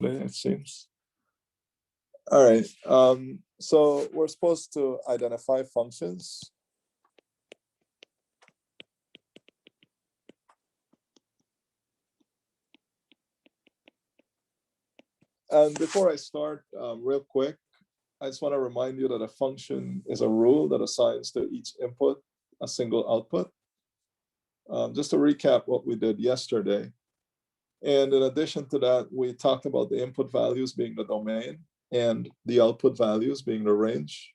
it seems. All right, so we're supposed to identify functions. And before I start, real quick, I just want to remind you that a function is a rule that assigns to each input a single output. Just to recap what we did yesterday. And in addition to that, we talked about the input values being the domain and the output values being the range.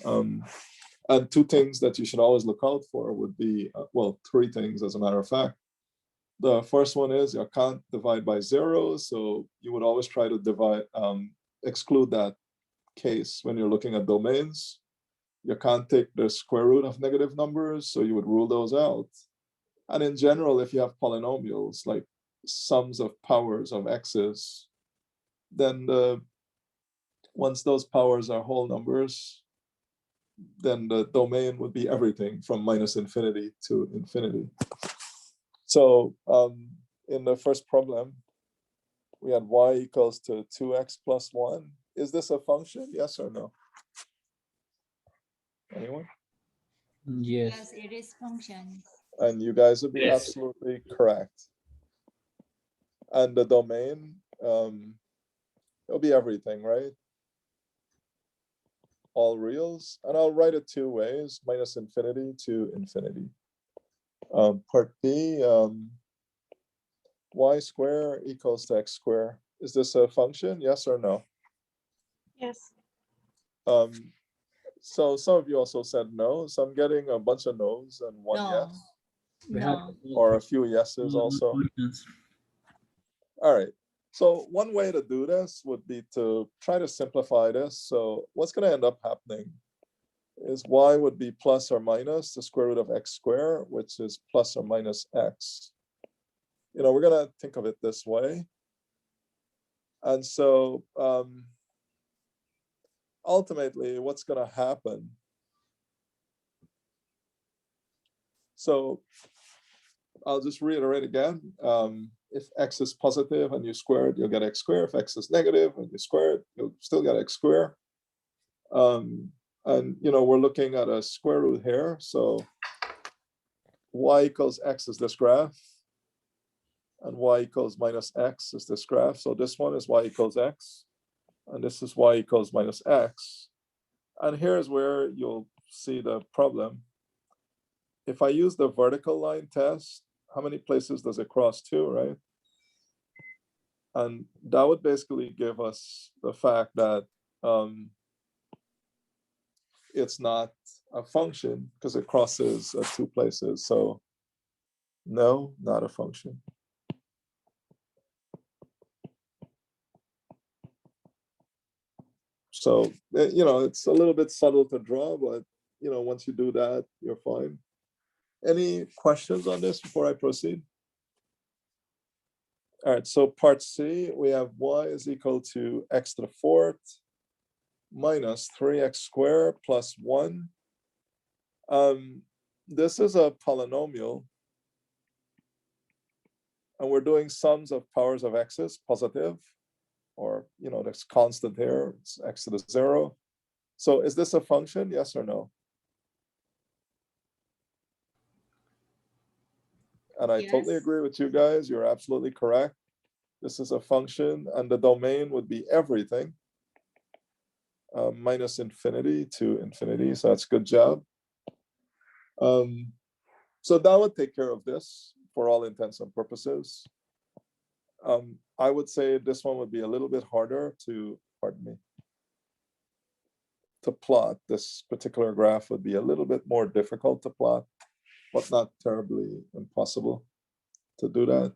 And two things that you should always look out for would be, well, three things as a matter of fact. The first one is you can't divide by zero. So you would always try to divide, exclude that case when you're looking at domains. You can't take the square root of negative numbers, so you would rule those out. And in general, if you have polynomials like sums of powers of x's, then once those powers are whole numbers, then the domain would be everything from minus infinity to infinity. So in the first problem, we had y equals to 2x plus 1. Is this a function? Yes or no? Anyone? Yes, it is function. And you guys would be absolutely correct. And the domain, it'll be everything, right? All reals. And I'll write it two ways, minus infinity to infinity. Part B, y square equals to x square. Is this a function? Yes or no? Yes. So some of you also said no. So I'm getting a bunch of no's and one No. yes. No. Or a few yeses also. All right. So one way to do this would be to try to simplify this. So what's going to end up happening is y would be plus or minus the square root of x squared, which is plus or minus x. You know, we're going to think of it this way. And so ultimately, what's going to happen? So I'll just reiterate again. If x is positive and you square it, you'll get x squared. If x is negative and you square it, you'll still get x squared. And you know, we're looking at a square root here. So y equals x is this graph. And y equals minus x is this graph. So this one is y equals x. And this is y equals minus x. And here's where you'll see the problem. If I use the vertical line test, how many places does it cross to, right? And that would basically give us the fact that it's not a function because it crosses two places. So no, not a function. So, you know, it's a little bit subtle to draw, but, you know, once you do that, you're fine. Any questions on this before I proceed? All right, so part C, we have y is equal to x to the fourth minus 3x squared plus 1. This is a polynomial. And we're doing sums of powers of x's, positive, or, you know, there's constant here, it's x to the 0. So is this a function, yes or no? And I totally agree with you guys. You're absolutely correct. This is a function, and the domain would be everything, minus infinity to infinity. So that's a good job. So that would take care of this for all intents and purposes. I would say this one would be a little bit harder to, pardon me, to plot. This particular graph would be a little bit more difficult to plot, but not terribly impossible to do that.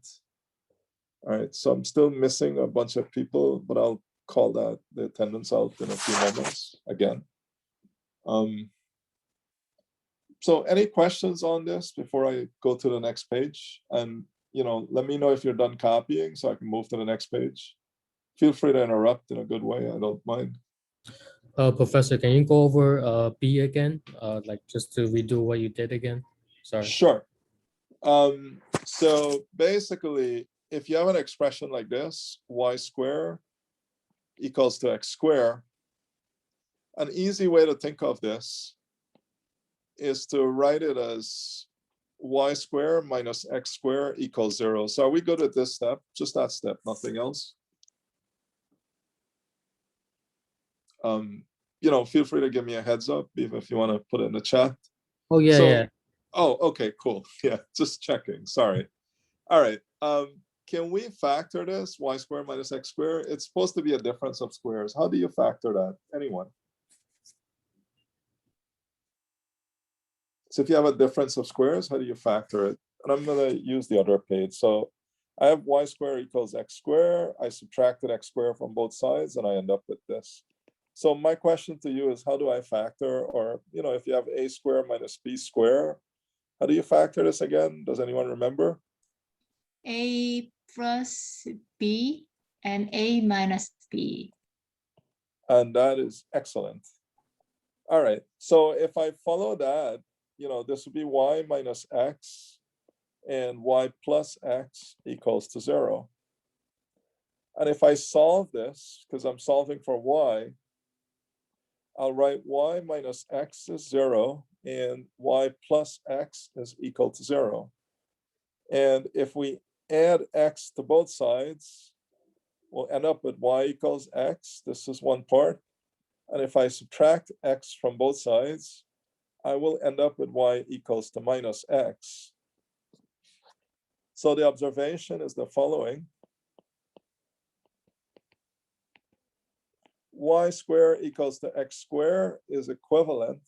All right, so I'm still missing a bunch of people, but I'll call that the attendance out in a few moments again. So any questions on this before I go to the next page? And, you know, let me know if you're done copying so I can move to the next page. Feel free to interrupt in a good way, I don't mind. Professor, can you go over B again? Like just to redo what you did again? Sorry. Sure. So basically, if you have an expression like this, y squared equals to x squared, an easy way to think of this is to write it as y squared minus x squared equals 0. So are we good at this step? Just that step, nothing else. Feel free to give me a heads up, even if you want to put it in the chat. Oh, yeah, yeah. Oh, okay, cool. Yeah, just checking. Sorry. All right. Can we factor this y squared minus x squared? It's supposed to be a difference of squares. How do you factor that? Anyone? So if you have a difference of squares, how do you factor it? And I'm going to use the other page. So I have y squared equals x squared. I subtracted x squared from both sides, and I end up with this. So my question to you is, how do I factor? Or, if you have a squared minus b squared, how do you factor this again? Does anyone remember? A plus b and a minus b. And that is excellent. All right. So if I follow that, this would be y minus x and y plus x equals to 0. And if I solve this, because I'm solving for y, I'll write y minus x is 0 and y plus x is equal to 0. And if we add x to both sides, we'll end up with y equals x. This is one part. And if I subtract x from both sides, I will end up with y equals to minus x. So the observation is the following. Y squared equals to x squared is equivalent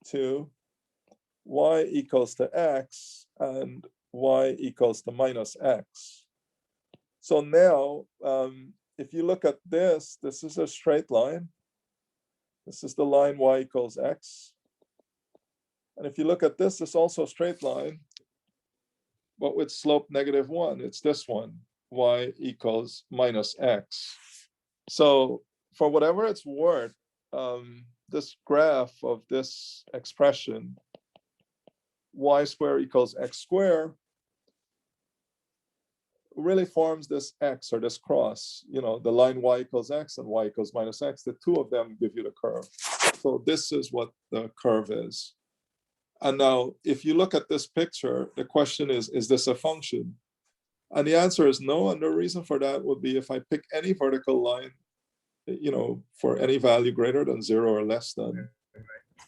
to y equals to x and y equals to minus x. So now, if you look at this, this is a straight line. This is the line y equals x. And if you look at this, it's also a straight line, but with slope -1. It's this one, y equals minus x. So for whatever it's worth, this graph of this expression, y squared equals x squared, really forms this x or this cross, the line y equals x and y equals minus x. The two of them give you the curve. So this is what the curve is. And now, if you look at this picture, the question is this a function? And the answer is no. And the reason for that would be if I pick any vertical line, for any value greater than 0 or less than,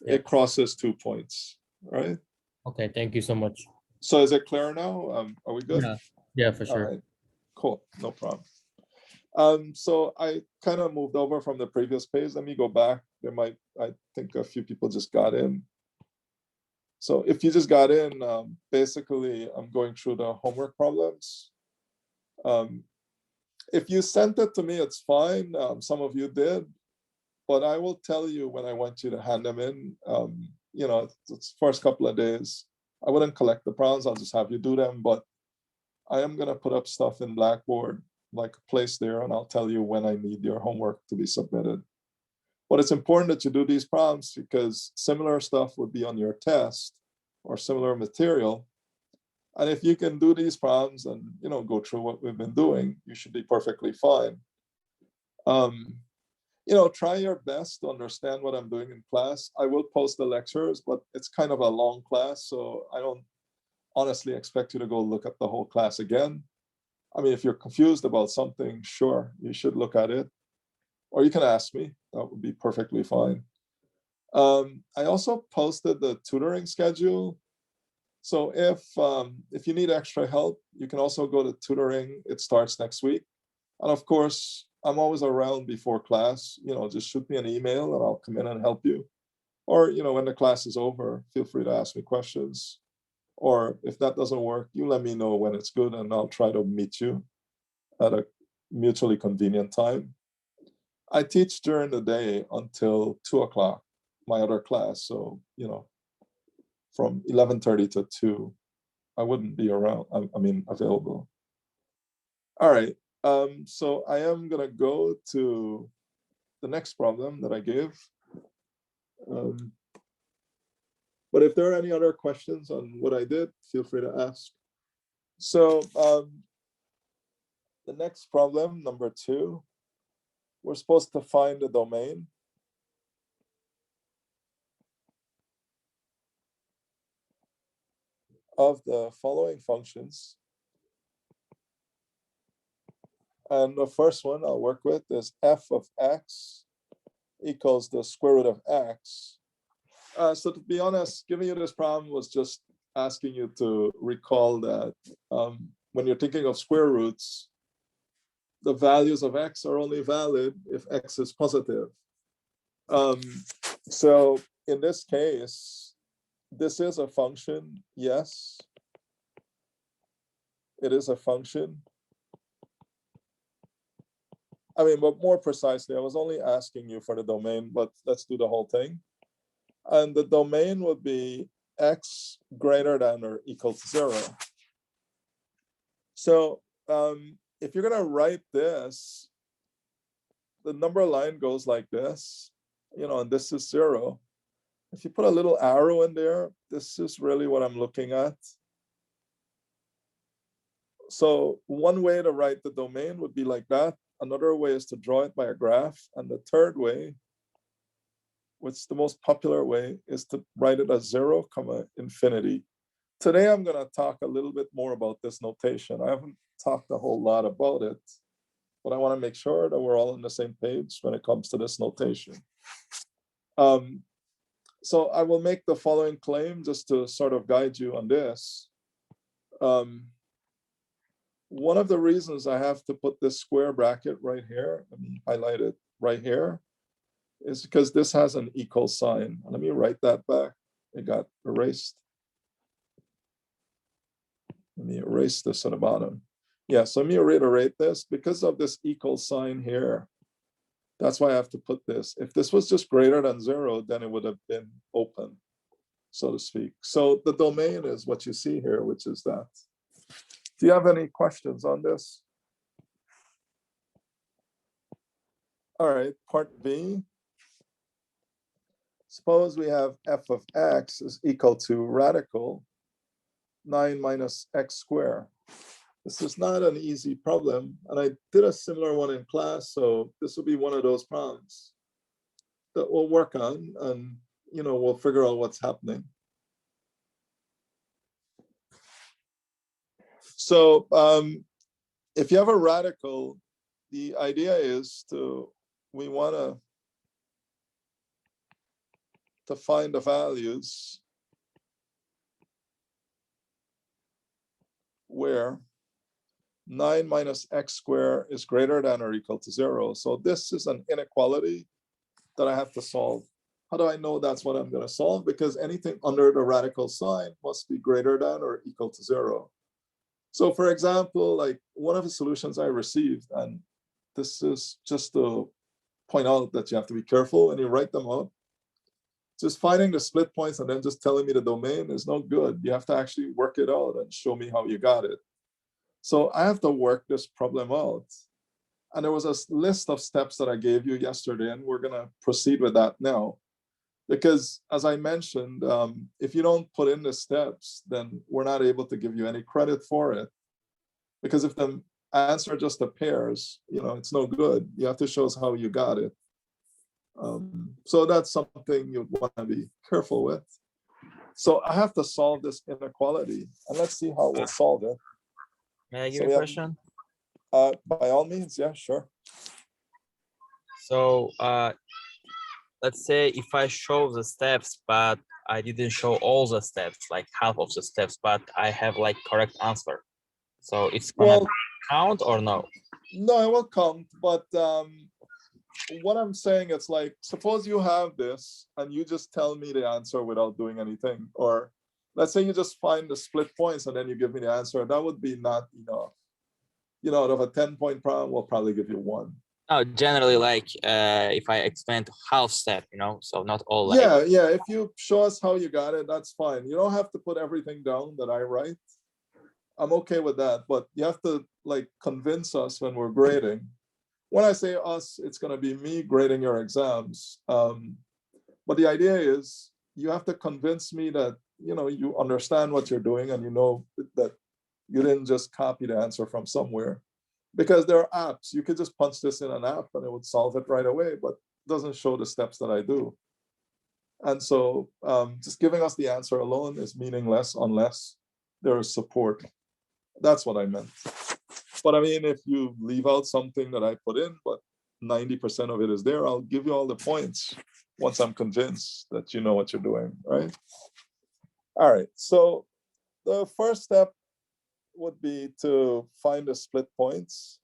it crosses 2 points, right? Okay, thank you so much. So is it clear now? Are we good? Yeah, for sure. All right, cool, no problem. So I kind of moved over from the previous page. Let me go back. I think a few people just got in. So if you just got in, basically I'm going through the homework problems. If you sent it to me, it's fine. Some of you did, but I will tell you when I want you to hand them in. It's first couple of days. I wouldn't collect the problems. I'll just have you do them, but I am going to put up stuff in Blackboard, like a place there, and I'll tell you when I need your homework to be submitted. But it's important that you do these problems because similar stuff would be on your test or similar material. And if you can do these problems and go through what we've been doing, you should be perfectly fine. Try your best to understand what I'm doing in class. I will post the lectures, but it's kind of a long class, so I don't honestly expect you to go look at the whole class again. I mean, if you're confused about something, sure, you should look at it. Or you can ask me, that would be perfectly fine. I also posted the tutoring schedule. So if you need extra help, you can also go to tutoring. It starts next week. And of course, I'm always around before class. Just shoot me an email and I'll come in and help you. Or, when the class is over, feel free to ask me questions. Or if that doesn't work, you let me know when it's good and I'll try to meet you at a mutually convenient time. I teach during the day until 2 o'clock, my other class. So, from 11:30 to 2, I wouldn't be around, available. All right, so I am gonna go to the next problem that I gave. But if there are any other questions on what I did, feel free to ask. So the next problem, number 2, we're supposed to find the domain of the following functions. And the first one I'll work with is f of x equals the square root of x. So to be honest, giving you this problem was just asking you to recall that when you're thinking of square roots, the values of x are only valid if x is positive. So in this case, this is a function, yes. It is a function. I mean, but more precisely, I was only asking you for the domain, but let's do the whole thing. And the domain would be x greater than or equal to 0. So if you're gonna write this, the number line goes like this, and this is 0. If you put a little arrow in there, this is really what I'm looking at. So one way to write the domain would be like that. Another way is to draw it by a graph. And the third way, which is the most popular way, is to write it as 0, infinity. Today, I'm going to talk a little bit more about this notation. I haven't talked a whole lot about it, but I want to make sure that we're all on the same page when it comes to this notation. So I will make the following claim just to sort of guide you on this. One of the reasons I have to put this square bracket right here, let me highlight it right here, is because this has an equal sign. Let me write that back. It got erased. Let me erase this at the bottom. Yeah, so let me reiterate this. Because of this equal sign here, that's why I have to put this. If this was just greater than 0, then it would have been open, so to speak. So the domain is what you see here, which is that. Do you have any questions on this? All right, part B. Suppose we have f of x is equal to radical 9 minus x squared. This is not an easy problem, and I did a similar one in class, so this will be one of those problems that we'll work on, and we'll figure out what's happening. So if you have a radical, the idea is we want to find the values where 9 minus x squared is greater than or equal to 0. So this is an inequality that I have to solve. How do I know that's what I'm going to solve? Because anything under the radical sign must be greater than or equal to 0. So for example, like one of the solutions I received, and this is just to point out that you have to be careful when you write them up. Just finding the split points and then just telling me the domain is no good. You have to actually work it out and show me how you got it. So I have to work this problem out. And there was a list of steps that I gave you yesterday, and we're going to proceed with that now. Because as I mentioned, if you don't put in the steps, then we're not able to give you any credit for it. Because if the answer just appears, it's no good. You have to show us how you got it. So that's something you'd want to be careful with. So I have to solve this inequality, and let's see how we'll solve it. May I give you a question? By all means, yeah, sure. So let's say if I show the steps, but I didn't show all the steps, like half of the steps, but I have like correct answer. So it's gonna count or no? No, it will count, but what I'm saying, it's like, suppose you have this and you just tell me the answer without doing anything. Or let's say you just find the split points and then you give me the answer. That would be not enough. Out of a 10-point problem, we'll probably give you 1. No, generally, like if I explain to half step, so not all. Yeah, yeah. If you show us how you got it, that's fine. You don't have to put everything down that I write. I'm okay with that, but you have to convince us when we're grading. When I say us, it's going to be me grading your exams. But the idea is you have to convince me that, you understand what you're doing and you know that you didn't just copy the answer from somewhere. Because there are apps, you could just punch this in an app and it would solve it right away, but it doesn't show the steps that I do. And so just giving us the answer alone is meaningless unless there is support. That's what I meant. But I mean, if you leave out something that I put in, but 90% of it is there, I'll give you all the points once I'm convinced that you know what you're doing, right? All right, so the first step would be to find the split points.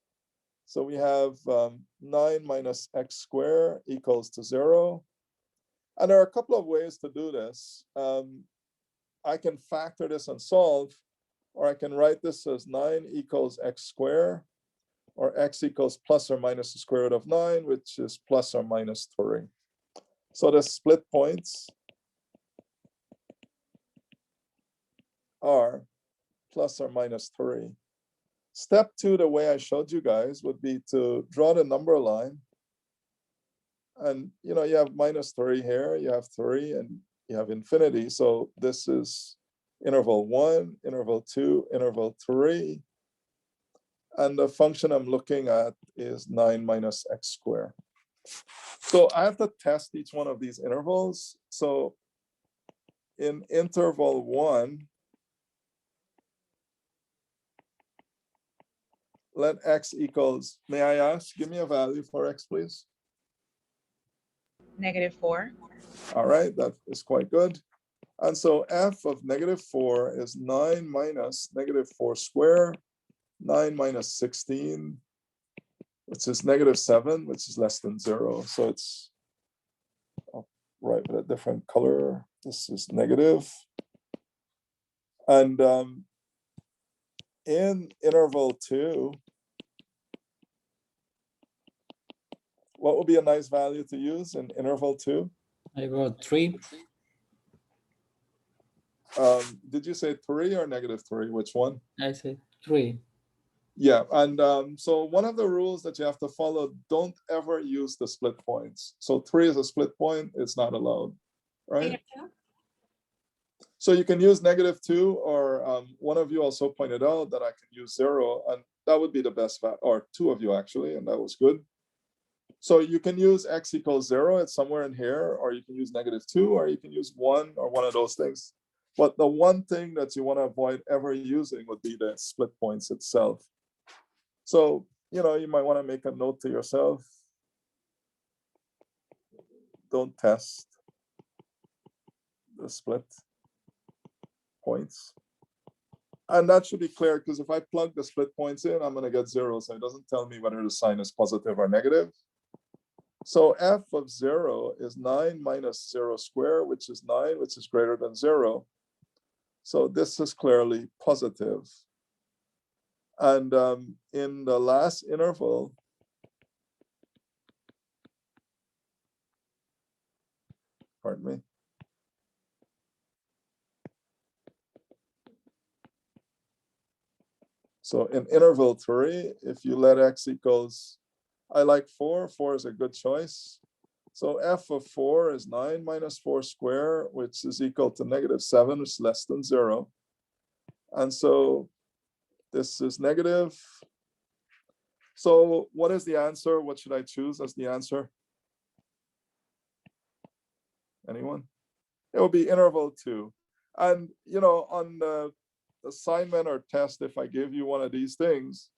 So we have 9 minus x squared equals to 0. And there are a couple of ways to do this. I can factor this and solve, or I can write this as 9 equals x squared, or x equals plus or minus the square root of 9, which is plus or minus 3. So the split points are plus or minus 3. Step 2, the way I showed you guys, would be to draw the number line. And you have minus 3 here, you have 3, and you have infinity. So this is interval 1, interval 2, interval 3. And the function I'm looking at is 9 minus x squared. So I have to test each one of these intervals. So in interval 1, let x equals, may I ask, give me a value for x, please. -4. All right, that is quite good. And so f of -4 is 9 minus -4 squared, 9 minus 16, which is -7, which is less than 0. So it's, I'll write with a different color. This is negative. And in interval 2, what would be a nice value to use in interval 2? I wrote 3. Did you say 3 or -3? Which one? I said 3. Yeah, and so one of the rules that you have to follow, don't ever use the split points. So 3 is a split point, it's not allowed, right? So you can use -2, or one of you also pointed out that I can use 0, and that would be the best value, or 2 of you actually, and that was good. So you can use x equals 0, it's somewhere in here, or you can use -2, or you can use 1, or one of those things. But the one thing that you want to avoid ever using would be the split points itself. So, you might want to make a note to yourself. Don't test the split points. And that should be clear, because if I plug the split points in, I'm going to get 0. So it doesn't tell me whether the sign is positive or negative. So f of 0 is 9 minus 0 squared, which is 9, which is greater than 0. So this is clearly positive. And in the last interval, pardon me. So in interval 3, if you let x equals, I like 4, 4 is a good choice. So f of 4 is 9 minus 4 squared, which is equal to -7, which is less than 0. And so this is negative. So what is the answer? What should I choose as the answer? Anyone? It will be interval 2. And, on the assignment or test, if I give you one of these things,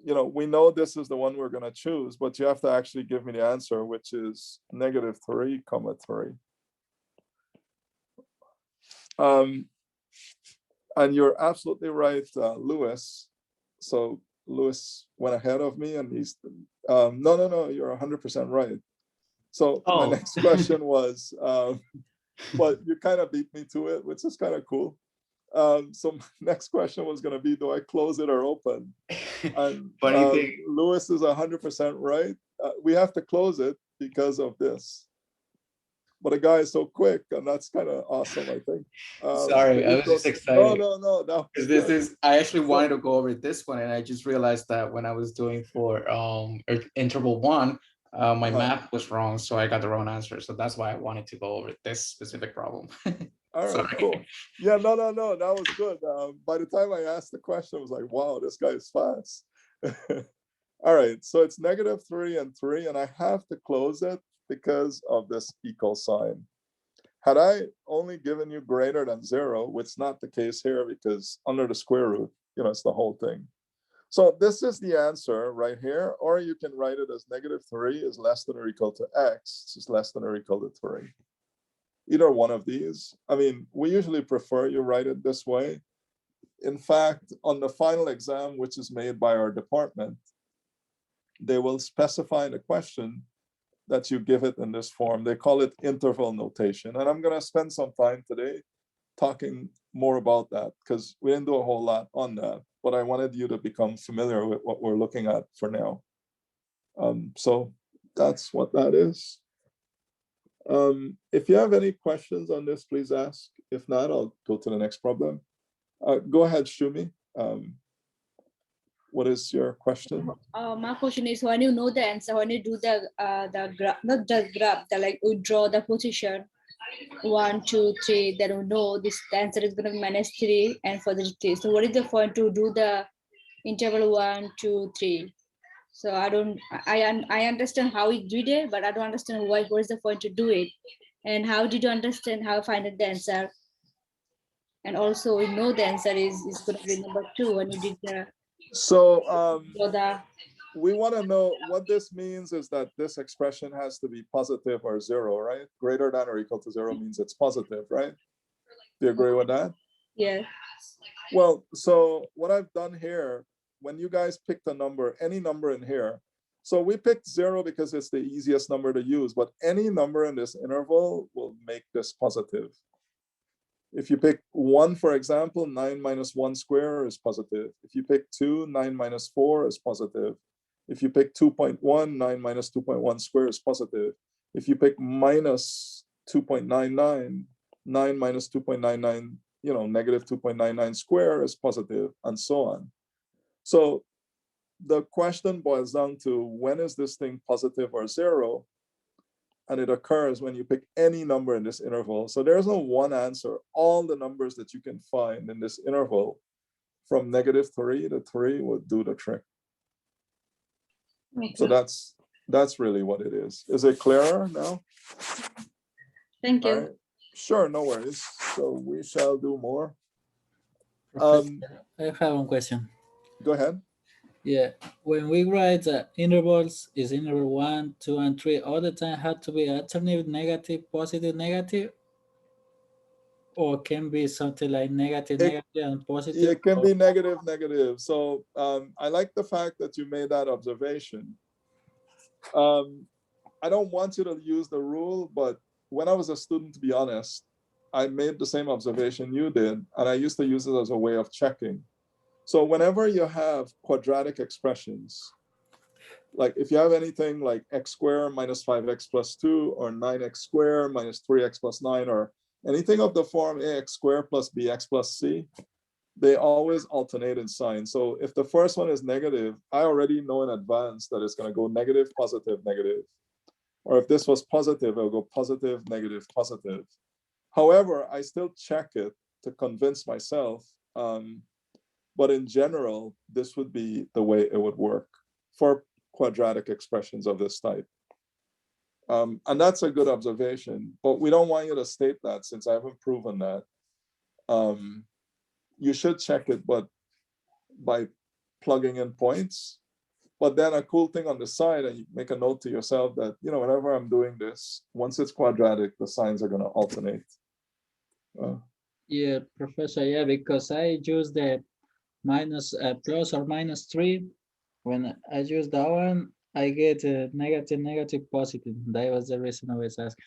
we know this is the one we're going to choose, but you have to actually give me the answer, which is -3, 3. And you're absolutely right, Lewis. So Lewis went ahead of me, and he's no, you're 100% right. So my next question was, but you kind of beat me to it, which is kind of cool. So my next question was going to be, do I close it or open? And Funny thing. Lewis is 100% right. We have to close it because of this. But the guy is so quick, and that's kind of awesome, I think. Sorry, I was just excited. No. Because this is, I actually wanted to go over this one, and I just realized that when I was doing for interval 1, My Uh-huh. math was wrong, so I got the wrong answer. So that's why I wanted to go over this specific problem. All right, Sorry. cool. Yeah, no, that was good. By the time I asked the question, I was like, wow, this guy is fast. All right, so it's -3 and 3, and I have to close it because of this equal sign. Had I only given you greater than 0, which is not the case here because under the square root, it's the whole thing. So this is the answer right here, or you can write it as -3 is less than or equal to x, is less than or equal to 3. Either one of these. I mean, we usually prefer you write it this way. In fact, on the final exam, which is made by our department, they will specify in the question that you give it in this form. They call it interval notation. And I'm going to spend some time today talking more about that because we didn't do a whole lot on that, but I wanted you to become familiar with what we're looking at for now. So that's what that is. If you have any questions on this, please ask. If not, I'll go to the next problem. Go ahead, Shumi. What is your question? My question is, when you know the answer, when you do the graph, not the graph, like we draw the position 1, 2, 3, then we know the answer is going to be -3 and for the 3. So what is the point to do the interval 1, 2, 3? So I understand how we did it, but I don't understand what is the point to do it. And how did you understand how to find the answer? And also we know the answer is going to be number 2 when you did the. So we want to know what this means is that this expression has to be positive or 0, right? Greater than or equal to 0 means it's positive, right? Do you agree with that? Yeah. Well, so what I've done here, when you guys picked a number, any number in here, so we picked 0 because it's the easiest number to use, but any number in this interval will make this positive. If you pick 1, for example, 9 minus 1 square is positive. If you pick 2, 9 minus 4 is positive. If you pick 2.1, 9 minus 2.1 square is positive. If you pick minus 2.99, 9 minus 2.99, negative 2.99 square is positive, and so on. So the question boils down to, when is this thing positive or 0? And it occurs when you pick any number in this interval. So there's no one answer. All the numbers that you can find in this interval from -3 to 3 would do the trick. Okay. So that's really what it is. Is it clearer now? Thank you. All right. Sure, no worries. So we shall do more. Professor, I have one question. Go ahead. Yeah, when we write the intervals, is interval 1, 2, and 3 all the time have to be alternate, negative, positive, negative? Or can be something like negative, negative, and positive? It can be negative, negative. So I like the fact that you made that observation. I don't want you to use the rule, but when I was a student, to be honest, I made the same observation you did, and I used to use it as a way of checking. So whenever you have quadratic expressions, like if you have anything like x squared minus 5x plus 2, or 9x squared minus 3x plus 9, or anything of the form ax squared plus bx plus c, they always alternate in sign. So if the first one is negative, I already know in advance that it's going to go negative, positive, negative. Or if this was positive, it'll go positive, negative, positive. However, I still check it to convince myself. But in general, this would be the way it would work for quadratic expressions of this type. And that's a good observation, but we don't want you to state that since I haven't proven that. You should check it, but by plugging in points. But then a cool thing on the side, and you make a note to yourself that, whenever I'm doing this, once it's quadratic, the signs are going to alternate. Yeah, Professor, yeah, because I use the minus plus or minus 3. When I use that one, I get a negative, negative, positive. That was the reason I was asking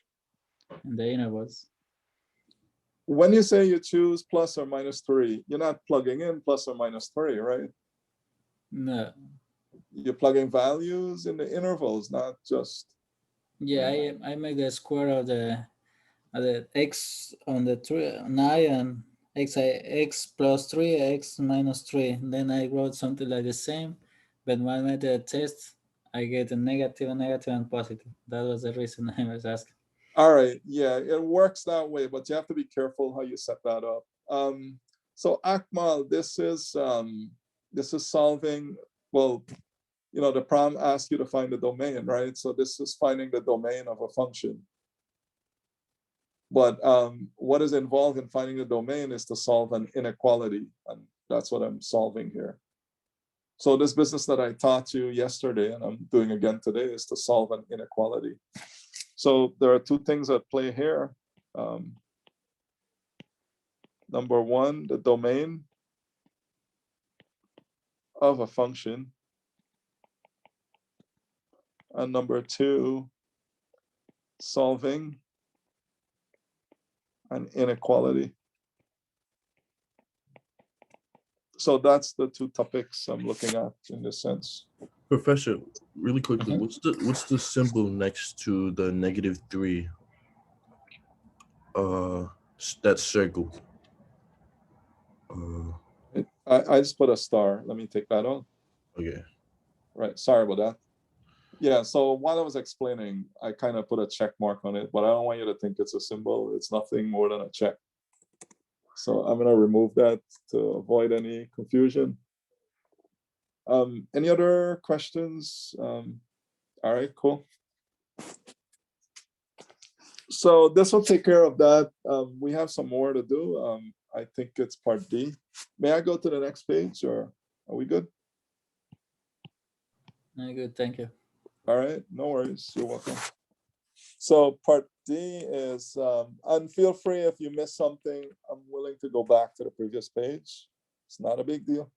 in the intervals. When you say you choose plus or minus 3, you're not plugging in plus or minus 3, right? No. You're plugging values in the intervals, not just. Yeah, I make the square of the x on the 9 and x plus 3, x minus 3. Then I wrote something like the same, but when I made the test, I get a negative, and positive. That was the reason I was asking. All right, yeah, it works that way, but you have to be careful how you set that up. So Akmal, this is solving, well, you know, the problem asks you to find the domain, right? So this is finding the domain of a function. But what is involved in finding the domain is to solve an inequality, and that's what I'm solving here. So this business that I taught you yesterday, and I'm doing again today, is to solve an inequality. So there are two things at play here. Number one, the domain of a function. And number two, solving an inequality. So that's the two topics I'm looking at in this sense. Professor, really quickly, what's the symbol next to the -3? That circle. I just put a star. Let me take that out. Okay. Right. Sorry about that. Yeah. So while I was explaining, I kind of put a check mark on it, but I don't want you to think it's a symbol. It's nothing more than a check. So I'm going to remove that to avoid any confusion. Any other questions? All right, cool. So this will take care of that. We have some more to do. I think it's part D. May I go to the next page, or are we good? No, good, thank you. All right, no worries, you're welcome. So part D is, and feel free if you miss something, I'm willing to go back to the previous page. It's not a big deal.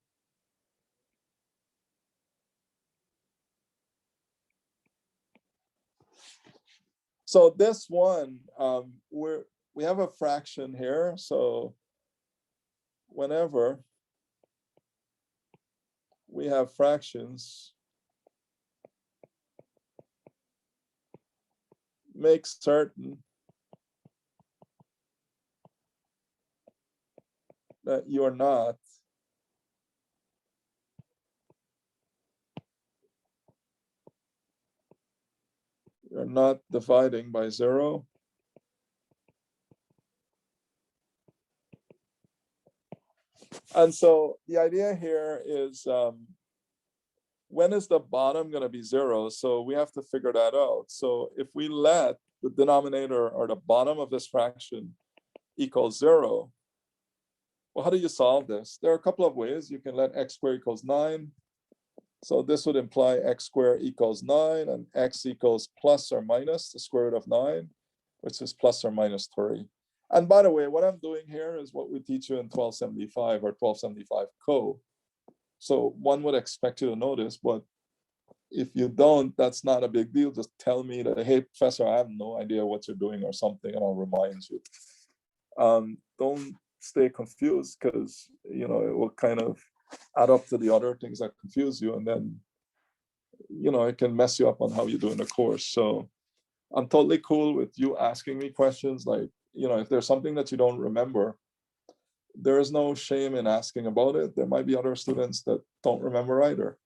So this one, we have a fraction here. So whenever we have fractions, make certain that you're not dividing by 0. And so the idea here is, when is the bottom going to be 0? So we have to figure that out. So if we let the denominator or the bottom of this fraction equal 0, well, how do you solve this? There are a couple of ways. You can let x squared equals 9. So this would imply x squared equals 9 and x equals plus or minus the square root of 9, which is plus or minus 3. And by the way, what I'm doing here is what we teach you in 1275 or 1275 Co. So one would expect you to notice, but if you don't, that's not a big deal. Just tell me that, hey, professor, I have no idea what you're doing or something, and I'll remind you. Don't stay confused, because you know it will kind of add up to the other things that confuse you, and then you know it can mess you up on how you do in the course. So I'm totally cool with you asking me questions, like, you know, if there's something that you don't remember, there is no shame in asking about it. There might be other students that don't remember either.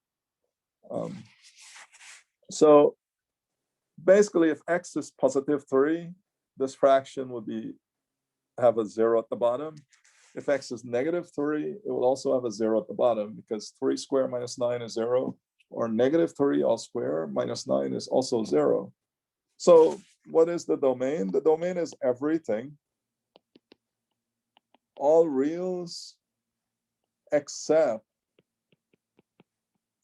So basically, if x is positive 3, this fraction would have a 0 at the bottom. If x is negative 3, it will also have a 0 at the bottom, because 3 squared minus 9 is 0, or negative 3 all squared minus 9 is also 0. So what is the domain? The domain is everything, all reals except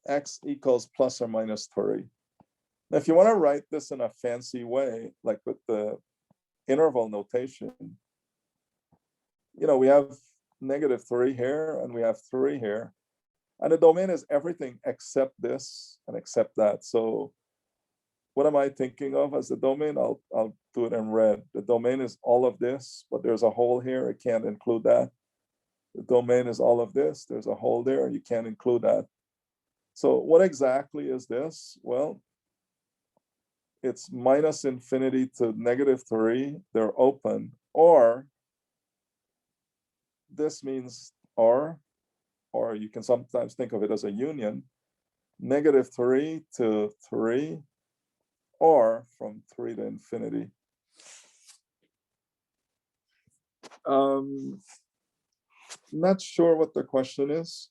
x equals plus or minus 3. Now, if you want to write this in a fancy way, like with the interval notation, you know, we have negative 3 here and we have 3 here. And the domain is everything except this and except that. So what am I thinking of as the domain? I'll do it in red. The domain is all of this, but there's a hole here. It can't include that. The domain is all of this. There's a hole there. You can't include that. So what exactly is this? Well, it's minus infinity to negative 3. They're open. Or this means or you can sometimes think of it as a union. -3 to 3, or from 3 to infinity. Not sure what the question is.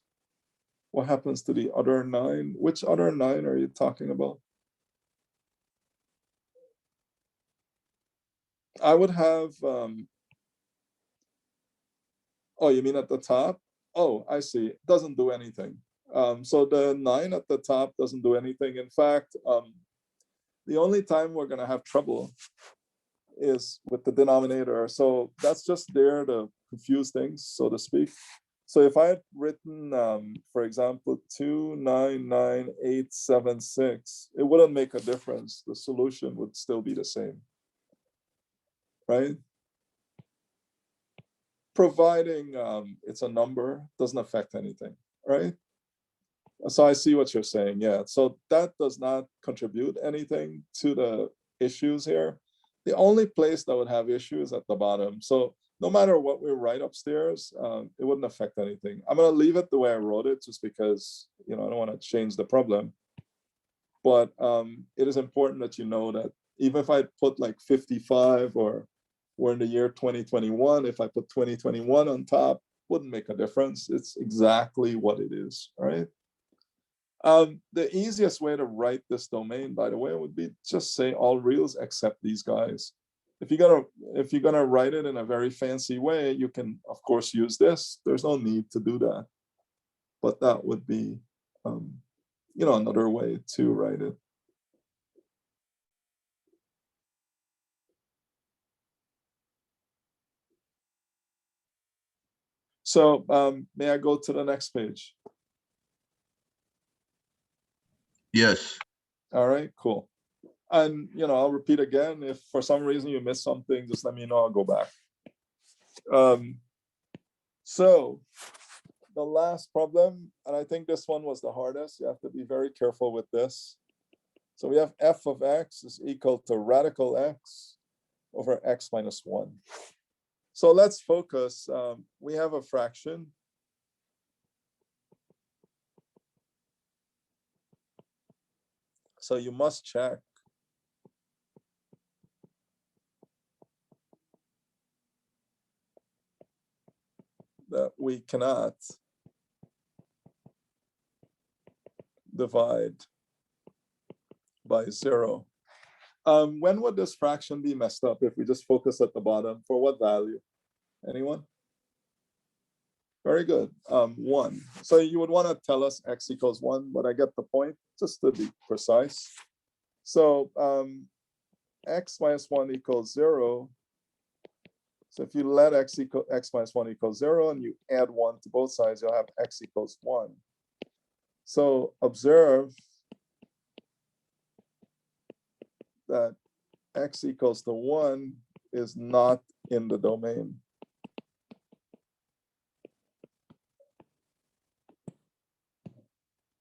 What happens to the other 9? Which other 9 are you talking about? I would have, oh, you mean at the top? Oh, I see. It doesn't do anything. So the 9 at the top doesn't do anything. In fact, the only time we're going to have trouble is with the denominator. So that's just there to confuse things, so to speak. So if I had written, for example, 299,876, it wouldn't make a difference. The solution would still be the same, right? Providing it's a number, doesn't affect anything, right? So I see what you're saying, yeah. So that does not contribute anything to the issues here. The only place that would have issues at the bottom. So no matter what we write upstairs, it wouldn't affect anything. I'm gonna leave it the way I wrote it just because, I don't wanna change the problem. But it is important that you know that even if I put like 55 or we're in the year 2021, if I put 2021 on top, wouldn't make a difference. It's exactly what it is, right? The easiest way to write this domain, by the way, would be just say all reals except these guys. If you're gonna write it in a very fancy way, you can of course use this. There's no need to do that, but that would be, another way to write it. So may I go to the next page? Yes. All right, cool. And I'll repeat again, if for some reason you missed something, just let me know, I'll go back. So the last problem, and I think this one was the hardest, you have to be very careful with this. So we have f of x is equal to radical x over x minus 1. So let's focus. We have a fraction. So you must check that we cannot divide by 0. When would this fraction be messed up if we just focus at the bottom? For what value? Anyone? Very good. 1. So you would want to tell us x equals 1, but I get the point, just to be precise. So x minus 1 equals 0. So if you let x minus 1 equals 0 and you add 1 to both sides, you'll have x equals 1. So observe that x equals to 1 is not in the domain.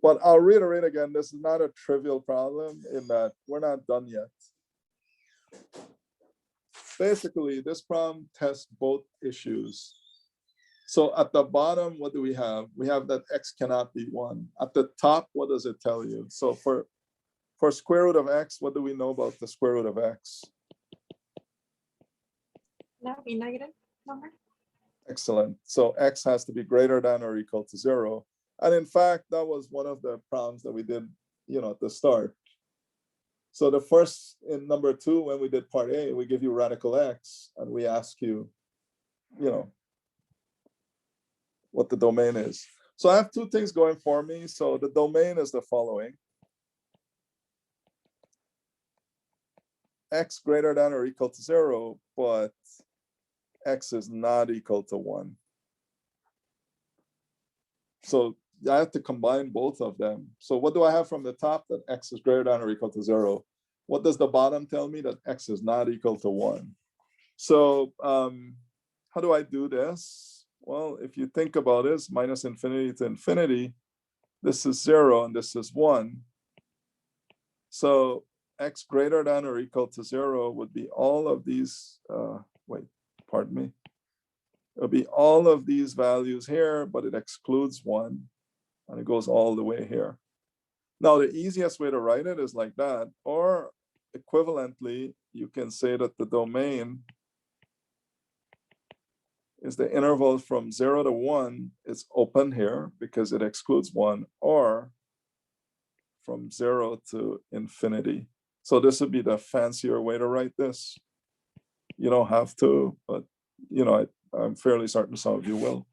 But I'll reiterate again, this is not a trivial problem in that we're not done yet. Basically, this problem tests both issues. So at the bottom, what do we have? We have that x cannot be 1. At the top, what does it tell you? So for square root of x, what do we know about the square root of x? That would be negative number. Excellent. So x has to be greater than or equal to 0. And in fact, that was one of the problems that we did, at the start. So the first, in number 2, when we did part A, we give you radical x, and we ask you, what the domain is. So I have 2 things going for me. So the domain is the following. X greater than or equal to 0, but x is not equal to 1. So I have to combine both of them. So what do I have from the top? That x is greater than or equal to 0. What does the bottom tell me? That x is not equal to 1. So how do I do this? Well, if you think about it, it's minus infinity to infinity. This is 0 and this is 1. So x greater than or equal to 0 would be all of these, pardon me. It'll be all of these values here, but it excludes 1. And it goes all the way here. Now, the easiest way to write it is like that, or equivalently, you can say that the domain is the interval from 0 to 1. It's open here because it excludes 1, or from 0 to infinity. So this would be the fancier way to write this. You don't have to, but I'm fairly certain some of you will.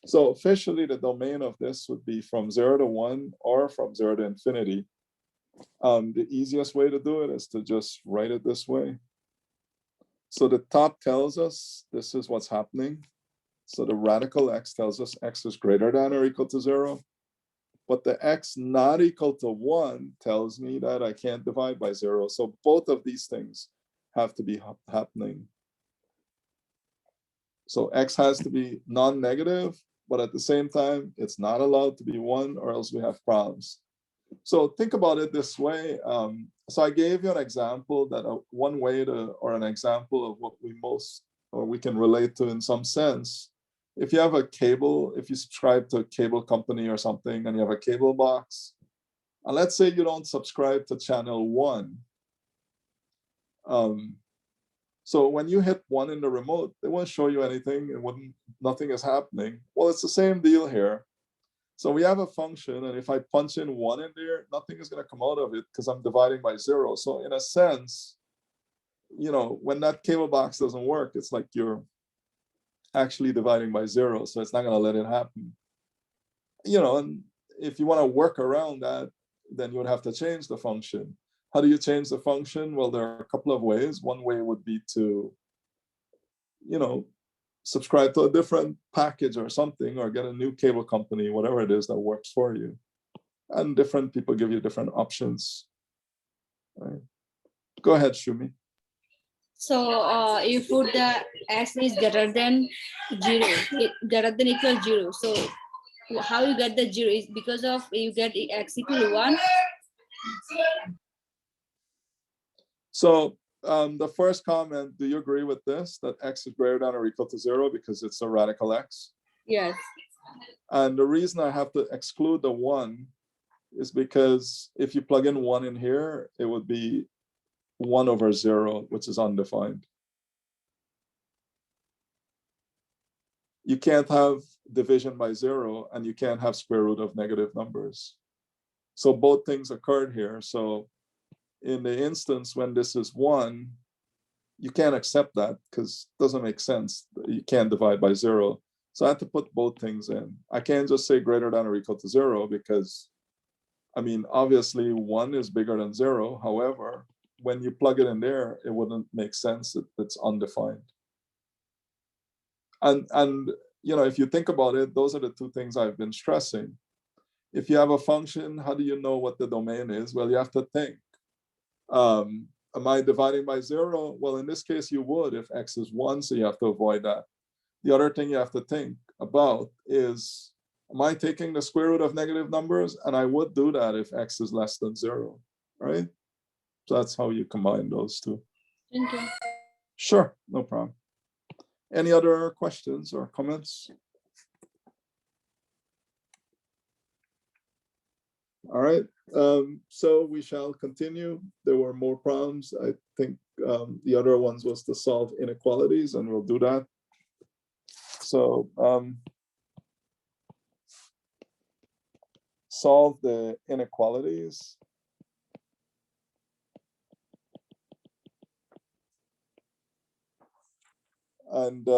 So officially, the domain of this would be from 0 to 1 or from 0 to infinity. The easiest way to do it is to just write it this way. So the top tells us this is what's happening. So the radical x tells us x is greater than or equal to 0. But the x not equal to 1 tells me that I can't divide by 0. So both of these things have to be happening. So x has to be non-negative, but at the same time, it's not allowed to be 1 or else we have problems. So think about it this way. So I gave you an example that one way to, or an example of what we can relate to in some sense. If you have a cable, if you subscribe to a cable company or something and you have a cable box, and let's say you don't subscribe to channel 1. So when you hit 1 in the remote, they won't show you anything, nothing is happening. Well, it's the same deal here. So we have a function, and if I punch in 1 in there, nothing is going to come out of it because I'm dividing by 0. So in a sense, when that cable box doesn't work, it's like you're actually dividing by 0. So it's not going to let it happen. And if you want to work around that, then you would have to change the function. How do you change the function? Well, there are a couple of ways. One way would be to, subscribe to a different package or something, or get a new cable company, whatever it is that works for you. And different people give you different options. Right? Go ahead, Shumi. So you put the x is greater than 0, greater than equal 0. So how you get the 0 is because of you get x equal to 1. So the first comment, do you agree with this, that x is greater than or equal to 0 because it's a radical x? Yes. And the reason I have to exclude the 1 is because if you plug in 1 in here, it would be 1 over 0, which is undefined. You can't have division by 0, and you can't have square root of negative numbers. So both things occurred here. So in the instance when this is 1, you can't accept that because it doesn't make sense. You can't divide by 0. So I have to put both things in. I can't just say greater than or equal to 0 because, obviously 1 is bigger than 0. However, when you plug it in there, it wouldn't make sense. It's undefined. And if you think about it, those are the two things I've been stressing. If you have a function, how do you know what the domain is? Well, you have to think. Am I dividing by 0? Well, in this case, you would if x is 1, so you have to avoid that. The other thing you have to think about is, am I taking the square root of negative numbers? And I would do that if x is less than 0, right? So that's how you combine those two. Thank you. Sure, no problem. Any other questions or comments? All right, so we shall continue. There were more problems. I think the other ones was to solve inequalities, and we'll do that. So solve the inequalities. And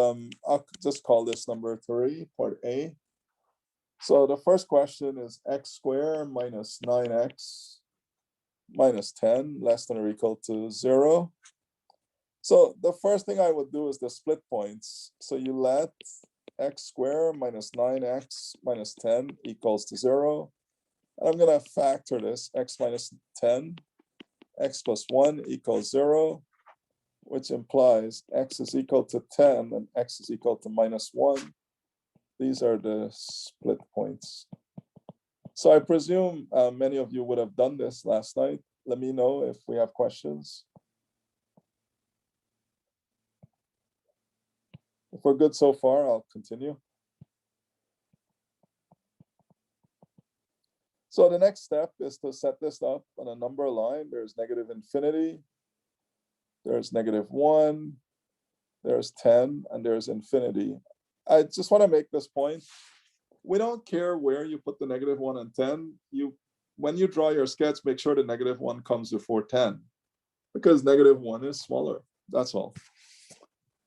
I'll just call this number 3, part A. So the first question is x squared minus 9x minus 10 less than or equal to 0. So the first thing I would do is the split points. So you let x squared minus 9x minus 10 equals to 0. And I'm going to factor this, x minus 10, x plus 1 equals 0, which implies x is equal to 10 and x is equal to minus 1. These are the split points. So I presume many of you would have done this last night. Let me know if we have questions. If we're good so far, I'll continue. So the next step is to set this up on a number line. There's negative infinity, there's -1, there's 10, and there's infinity. I just want to make this point. We don't care where you put the -1 and 10. When you draw your sketch, make sure the -1 comes before 10, because -1 is smaller. That's all.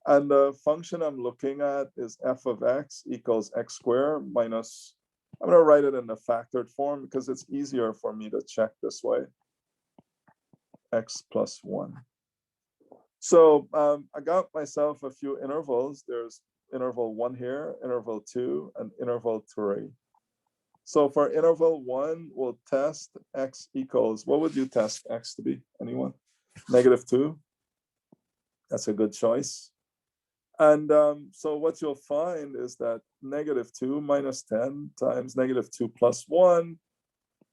And the function I'm looking at is f of x equals x squared minus, I'm going to write it in the factored form because it's easier for me to check this way, x plus 1. So I got myself a few intervals. There's interval 1 here, interval 2, and interval 3. So for interval 1, we'll test x equals, what would you test x to be? Anyone? -2. That's a good choice. And so what you'll find is that -2 minus 10 times -2 plus 1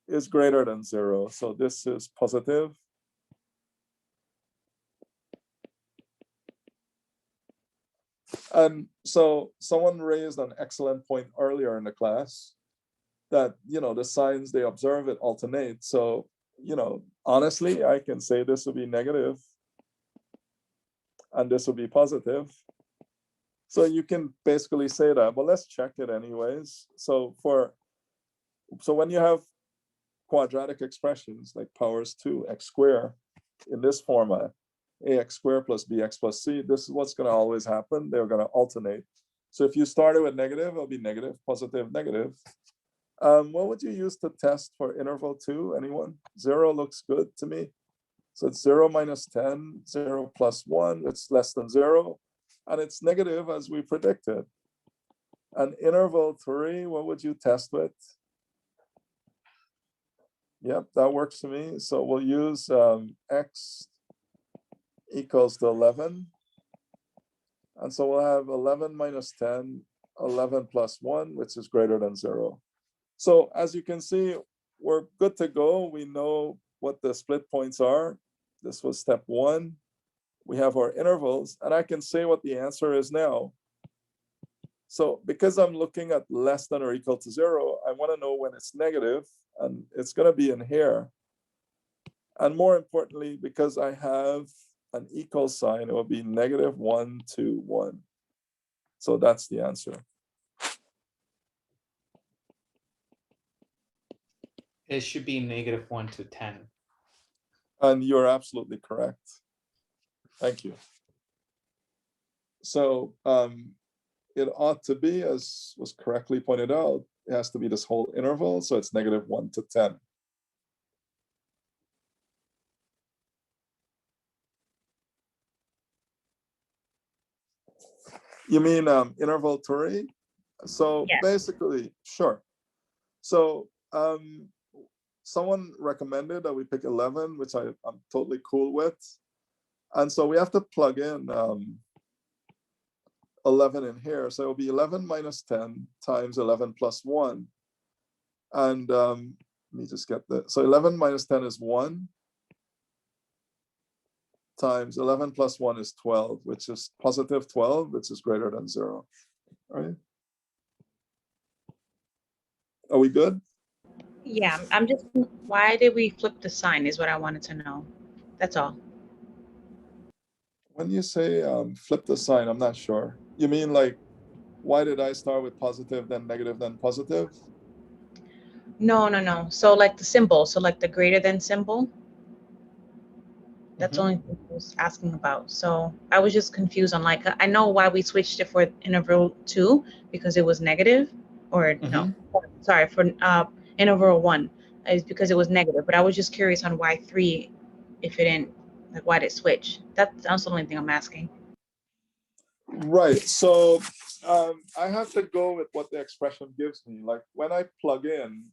is greater than 0. So this is positive. And so someone raised an excellent point earlier in the class that, the signs, they observe it alternate. So, honestly, I can say this will be negative and this will be positive. So you can basically say that, but let's check it anyways. So when you have quadratic expressions like powers 2, x squared in this format, ax squared plus bx plus c, this is what's going to always happen. They're going to alternate. So if you started with negative, it'll be negative, positive, negative. What would you use to test for interval 2? Anyone? 0 looks good to me. So it's 0 minus 10, 0 plus 1, it's less than 0. And it's negative as we predicted. And interval 3, what would you test with? Yep, that works for me. So we'll use x equals to 11. And so we'll have 11 minus 10, 11 plus 1, which is greater than 0. So as you can see, we're good to go. We know what the split points are. This was step 1. We have our intervals, and I can say what the answer is now. So because I'm looking at less than or equal to 0, I want to know when it's negative, and it's going to be in here. And more importantly, because I have an equal sign, it will be -1, 2, 1. So that's the answer. It should be -1 to 10. And you're absolutely correct. Thank you. So it ought to be, as was correctly pointed out, it has to be this whole interval. So it's -1 to 10. You mean interval 3? So Yes. basically, sure. So someone recommended that we pick 11, which I'm totally cool with. And so we have to plug in 11 in here. So it'll be 11 minus 10 times 11 plus 1. And let me just get that. So 11 minus 10 is 1 times 11 plus 1 is 12, which is positive 12, which is greater than 0. All right. Are we good? Yeah, I'm just, why did we flip the sign is what I wanted to know. That's all. When you say flip the sign, I'm not sure. You mean like, why did I start with positive, then negative, then positive? No. So like the symbol, so like the greater than symbol. That's Mhm. only thing I was asking about. So I was just confused on like, I know why we switched it for interval 2 because it was negative, or no, sorry, for interval 1 is because it was negative. But I was just curious on why 3, if it didn't, like why did it switch? That's the only thing I'm asking. Right. So I have to go with what the expression gives me. Like when I plug in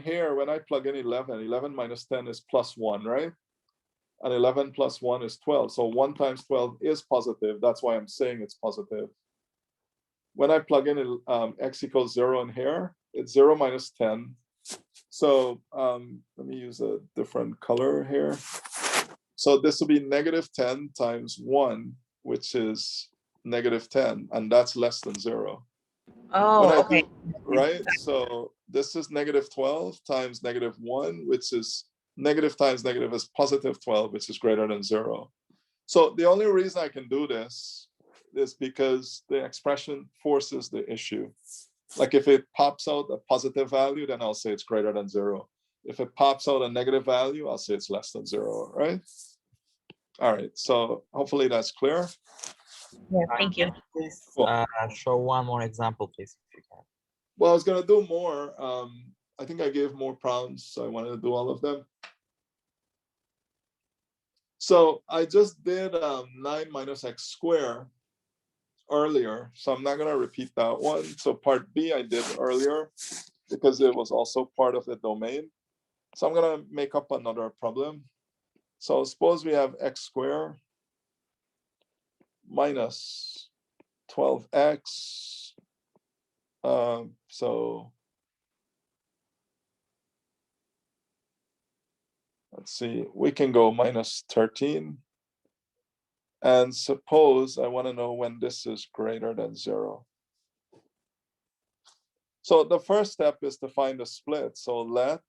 here, when I plug in 11 minus 10 is plus 1, right? And 11 plus 1 is 12. So 1 times 12 is positive. That's why I'm saying it's positive. When I plug in x equals 0 in here, it's 0 minus 10. So let me use a different color here. So this will be -10 times 1, which is -10, and that's less than 0. Oh, When I okay. do, right? So this is -12 times -1, which is negative times negative is +12, which is greater than 0. So the only reason I can do this is because the expression forces the issue. Like if it pops out a positive value, then I'll say it's greater than 0. If it pops out a negative value, I'll say it's less than 0, right? All right, so hopefully that's clear. Yeah, thank you. Please Cool. show one more example, please, if you can. Well, I was gonna do more. I think I gave more problems, so I wanted to do all of them. So I just did 9 minus x squared earlier, so I'm not gonna repeat that one. So part B I did earlier because it was also part of the domain. So I'm gonna make up another problem. So suppose we have x squared minus 12x. So let's see, we can go minus 13. And suppose I want to know when this is greater than 0. So the first step is to find the split. So let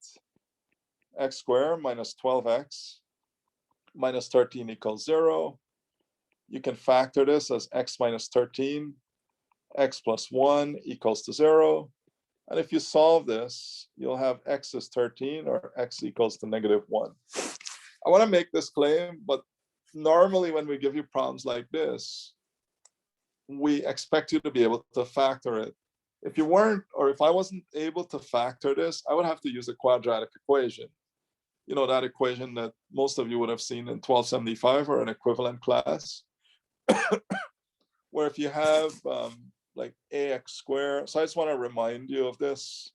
x squared minus 12x minus 13 equals 0. You can factor this as x minus 13, x plus 1 equals to 0. And if you solve this, you'll have x is 13 or x equals to -1. I want to make this claim, but normally when we give you problems like this, we expect you to be able to factor it. If you weren't, or if I wasn't able to factor this, I would have to use a quadratic equation. You know, that equation that most of you would have seen in 1275 or an equivalent class, where if you have like ax squared, so I just want to remind you of this.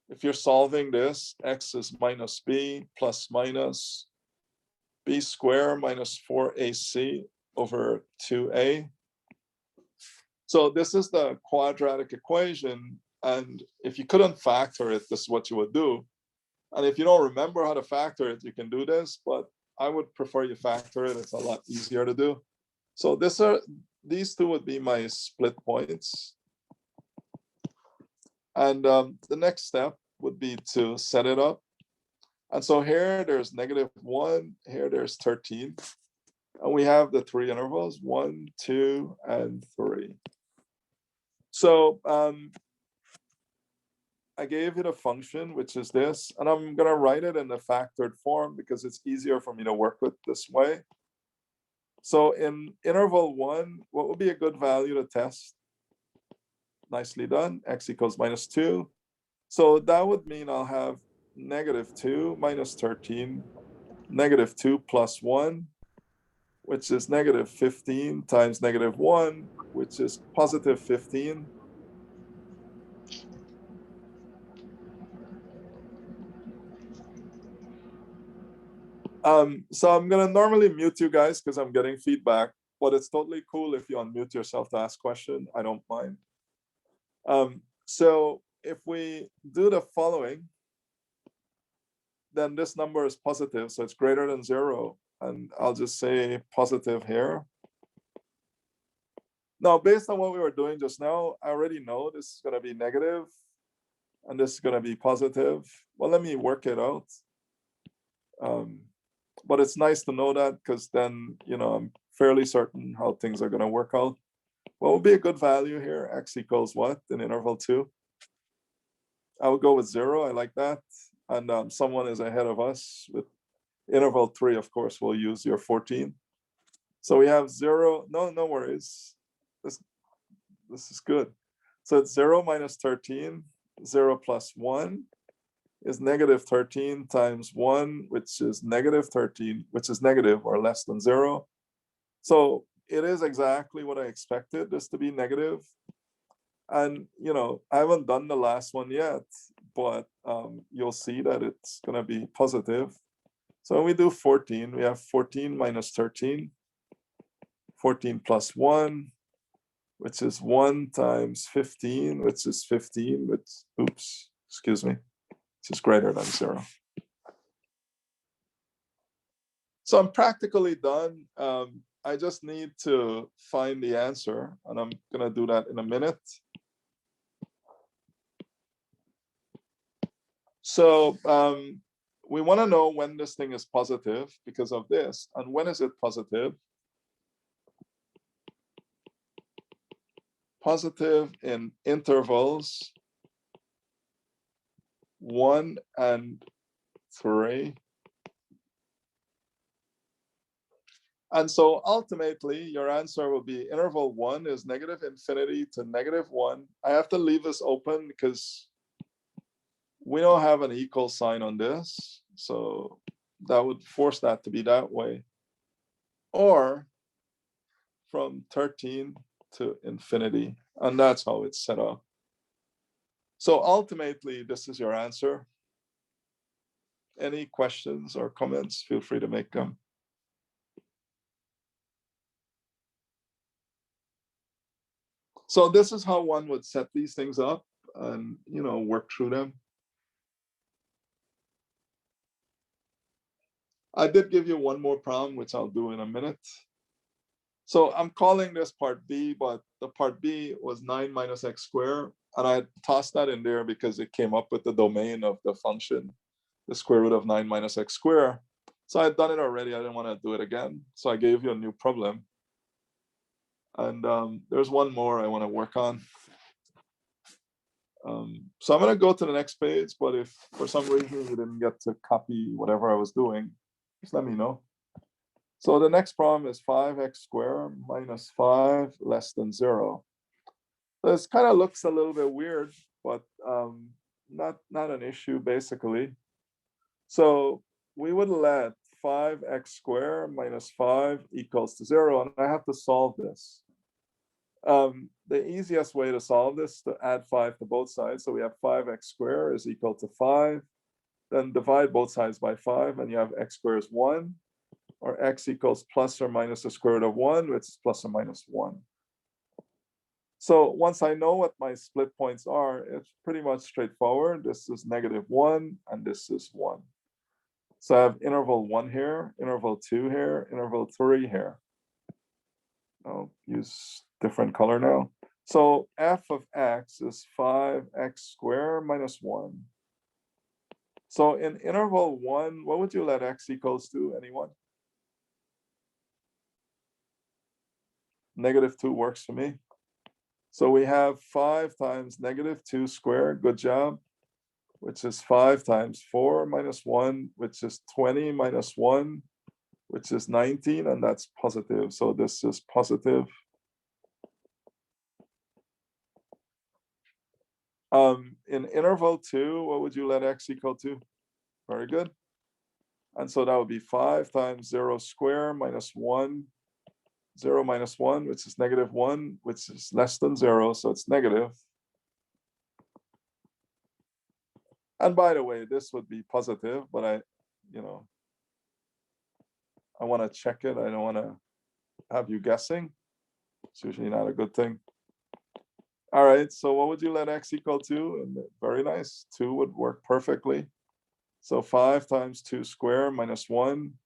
If you're solving this, x is minus b plus minus b squared minus 4ac over 2a. So this is the quadratic equation. And if you couldn't factor it, this is what you would do. And if you don't remember how to factor it, you can do this, but I would prefer you factor it. It's a lot easier to do. So these two would be my split points. And the next step would be to set it up. And so here there's -1, here there's 13. And we have the 3 intervals, 1, 2, and 3. So I gave it a function, which is this, and I'm gonna write it in the factored form because it's easier for me to work with this way. So in interval 1, what would be a good value to test? Nicely done, x equals -2. So that would mean I'll have -2 minus 13, -2 plus 1, which is -15 times -1, which is +15. So I'm gonna normally mute you guys because I'm getting feedback, but it's totally cool if you unmute yourself to ask question. I don't mind. So if we do the following, then this number is positive, so it's greater than 0. And I'll just say positive here. Now, based on what we were doing just now, I already know this is gonna be negative and this is gonna be positive. Well, let me work it out. But it's nice to know that because then, you know, I'm fairly certain how things are gonna work out. What would be a good value here? X equals what in interval 2? I would go with 0, I like that. And someone is ahead of us with interval 3, of course, we'll use your 14. So we have 0, no worries. This is good. So it's 0 minus 13, 0 plus 1 is -13 times 1, which is -13, which is negative or less than 0. So it is exactly what I expected this to be negative. And, you know, I haven't done the last one yet, but you'll see that it's going to be positive. So when we do 14, we have 14 minus 13, 14 plus 1, which is 1 times 15, which is 15, which, oops, excuse me, which is greater than 0. So I'm practically done. I just need to find the answer, and I'm going to do that in a minute. So we want to know when this thing is positive because of this. And when is it positive? Positive in intervals 1 and 3. And so ultimately, your answer will be interval 1 is negative infinity to negative 1. I have to leave this open because we don't have an equal sign on this. So that would force that to be that way. Or from 13 to infinity. And that's how it's set up. So ultimately, this is your answer. Any questions or comments, feel free to make them. So this is how one would set these things up and, you know, work through them. I did give you one more problem, which I'll do in a minute. So I'm calling this part B, but the part B was 9 minus x squared. And I tossed that in there because it came up with the domain of the function, the square root of 9 minus x squared. So I'd done it already. I didn't want to do it again. So I gave you a new problem. And there's one more I want to work on. So I'm going to go to the next page, but if for some reason you didn't get to copy whatever I was doing, just let me know. So the next problem is 5x squared minus 5 less than 0. This kind of looks a little bit weird, but not an issue basically. So we would let 5x squared minus 5 equals to 0, and I have to solve this. The easiest way to solve this is to add 5 to both sides. So we have 5x squared is equal to 5. Then divide both sides by 5, and you have x squared is 1, or x equals plus or minus the square root of 1, which is plus or minus 1. So once I know what my split points are, it's pretty much straightforward. This is -1, and this is 1. So I have interval 1 here, interval 2 here, interval 3 here. I'll use different color now. So f of x is 5x squared minus 1. So in interval 1, what would you let x equals to, anyone? -2 works for me. So we have 5 times -2 squared, good job, which is 5 times 4 minus 1, which is 20 minus 1, which is 19, and that's positive. So this is positive. In interval 2, what would you let x equal to? Very good. And so that would be 5 times 0 squared minus 1, 0 minus 1, which is -1, which is less than 0, so it's negative. And by the way, this would be positive, but I want to check it. I don't want to have you guessing. It's usually not a good thing. All right, so what would you let x equal to? And very nice, 2 would work perfectly. So 5 times 2 squared minus 1,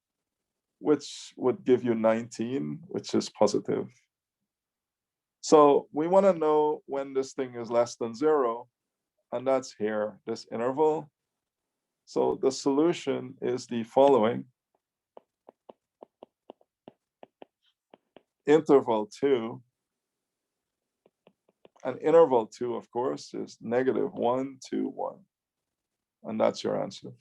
which would give you 19, which is positive. So we want to know when this thing is less than 0, and that's here, this interval. So the solution is the following. Interval 2, and interval 2, of course, is -1 to 1. And that's your answer.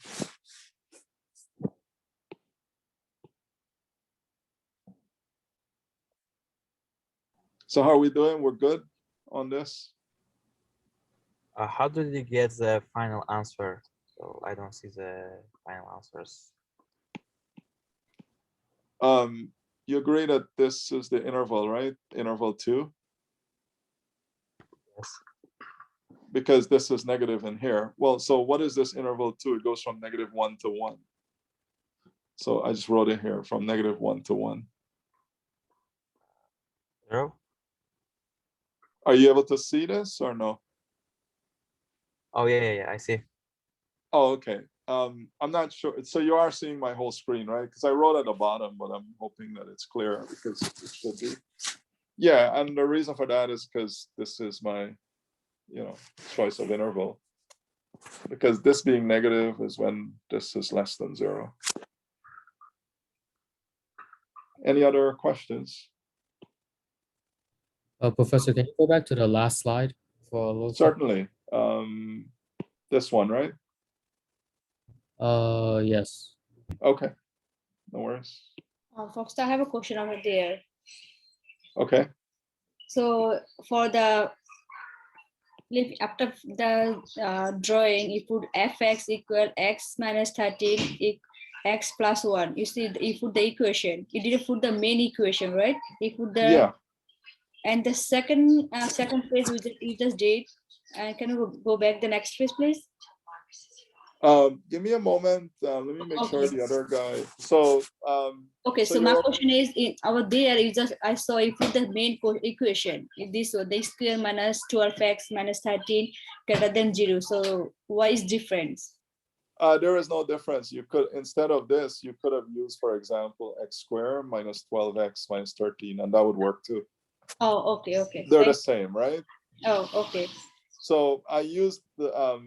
So how are we doing? We're good on this? How did you get the final answer? So I don't see the final answers. You agree that this is the interval, right? Interval 2? Yes. Because this is negative in here. Well, so what is this interval 2? It goes from -1 to 1. So I just wrote it here from -1 to 1. 0. Are you able to see this or no? Oh yeah, I see. Oh, okay. I'm not sure. So you are seeing my whole screen, right? Because I wrote at the bottom, but I'm hoping that it's clear because it should be. Yeah, and the reason for that is because this is my, choice of interval. because this being negative is when this is less than 0. Any other questions? Professor, can you go back to the last slide for a little? Certainly. This one, right? Yes. Okay, no worries. Fox, I have a question over there. Okay. So for the after the drawing, you put fx equal x minus 13 x plus 1. You see, you put the equation. You didn't put the main equation, right? You put the Yeah. And the second page you just did. Can you go back the next page, please? Give me a moment. Let me make sure Okay. the other guy. So Okay, so so my you're- question is, in over there, I saw you put the main equation. In this one, the square minus 12x minus 13 greater than 0. So what is difference? there is no difference. You could, instead of this, you could have used, for example, x squared minus 12x minus 13, and that would work too. Oh, okay, okay. They're the same, right? Oh, okay. So I used the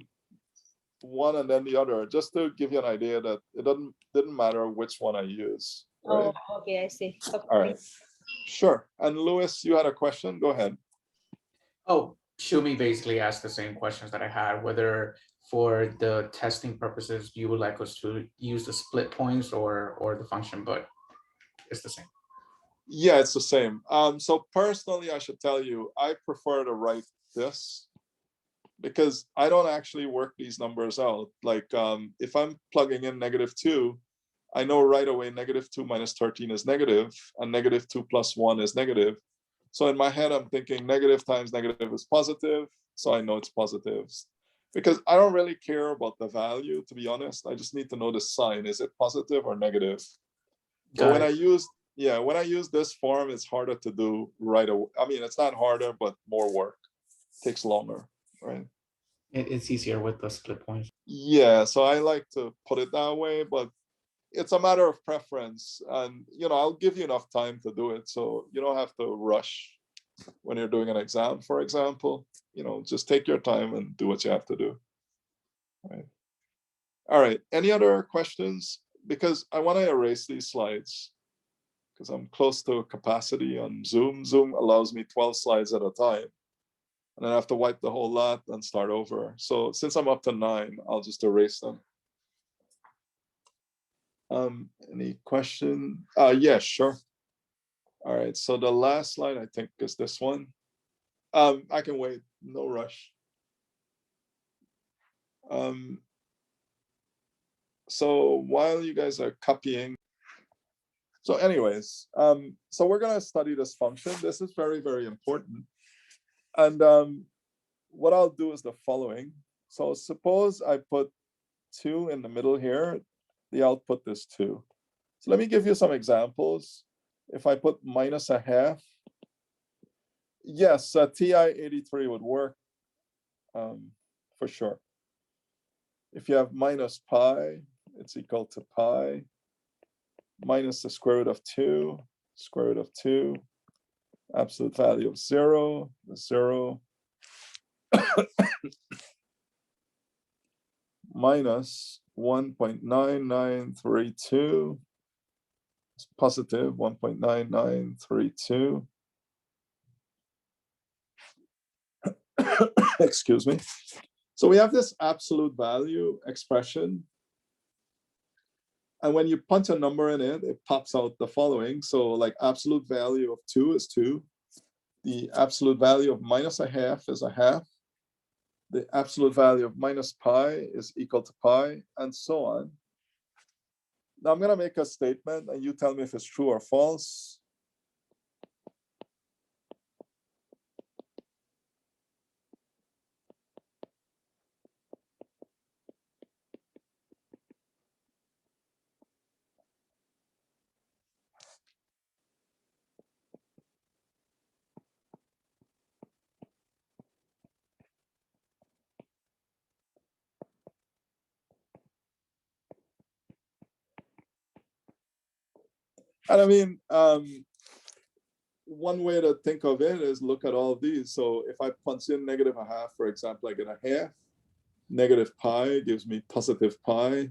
one and then the other just to give you an idea that it didn't matter which one I use. Right? Oh, okay, I see. Okay. All right. Sure. And Louis, you had a question? Go ahead. Oh, Shumi basically asked the same questions that I had, whether for the testing purposes, you would like us to use the split points or the function, but it's the same. Yeah, it's the same. So personally, I should tell you, I prefer to write this because I don't actually work these numbers out. Like if I'm plugging in -2, I know right away -2 minus 13 is negative and -2 plus 1 is negative. So in my head, I'm thinking negative times negative is positive. So I know it's positive because I don't really care about the value, to be honest. I just need to know the sign. Is it positive or negative? But when I use this form, it's harder to do right away. I mean, it's not harder, but more work. It takes longer, right? It's easier with the split points. Yeah, so I like to put it that way, but it's a matter of preference. And, I'll give you enough time to do it. So you don't have to rush when you're doing an exam, for example. Just take your time and do what you have to do. Right. All right. Any other questions? Because I want to erase these slides because I'm close to capacity on Zoom. Zoom allows me 12 slides at a time. And then I have to wipe the whole lot and start over. So since I'm up to 9, I'll just erase them. Any question? Yeah, sure. All right, so the last slide I think is this one. I can wait, no rush. So while you guys are copying, so anyways, so we're gonna study this function. This is very, very important. And what I'll do is the following. So suppose I put 2 in the middle here, the output is 2. So let me give you some examples. If I put -1/2, yes, TI-83 would work for sure. If you have minus pi, it's equal to pi minus the square root of 2, square root of 2, absolute value of 0, the 0, minus 1.9932, it's positive 1.9932. Excuse me. So we have this absolute value expression. And when you punch a number in it, it pops out the following. So like absolute value of 2 is 2. The absolute value of -1/2 is 1/2. The absolute value of minus pi is equal to pi, and so on. Now I'm going to make a statement, and you tell me if it's true or false. And I mean, one way to think of it is look at all of these. So if I punch in -1/2, for example, I get 1/2. negative pi gives me positive pi.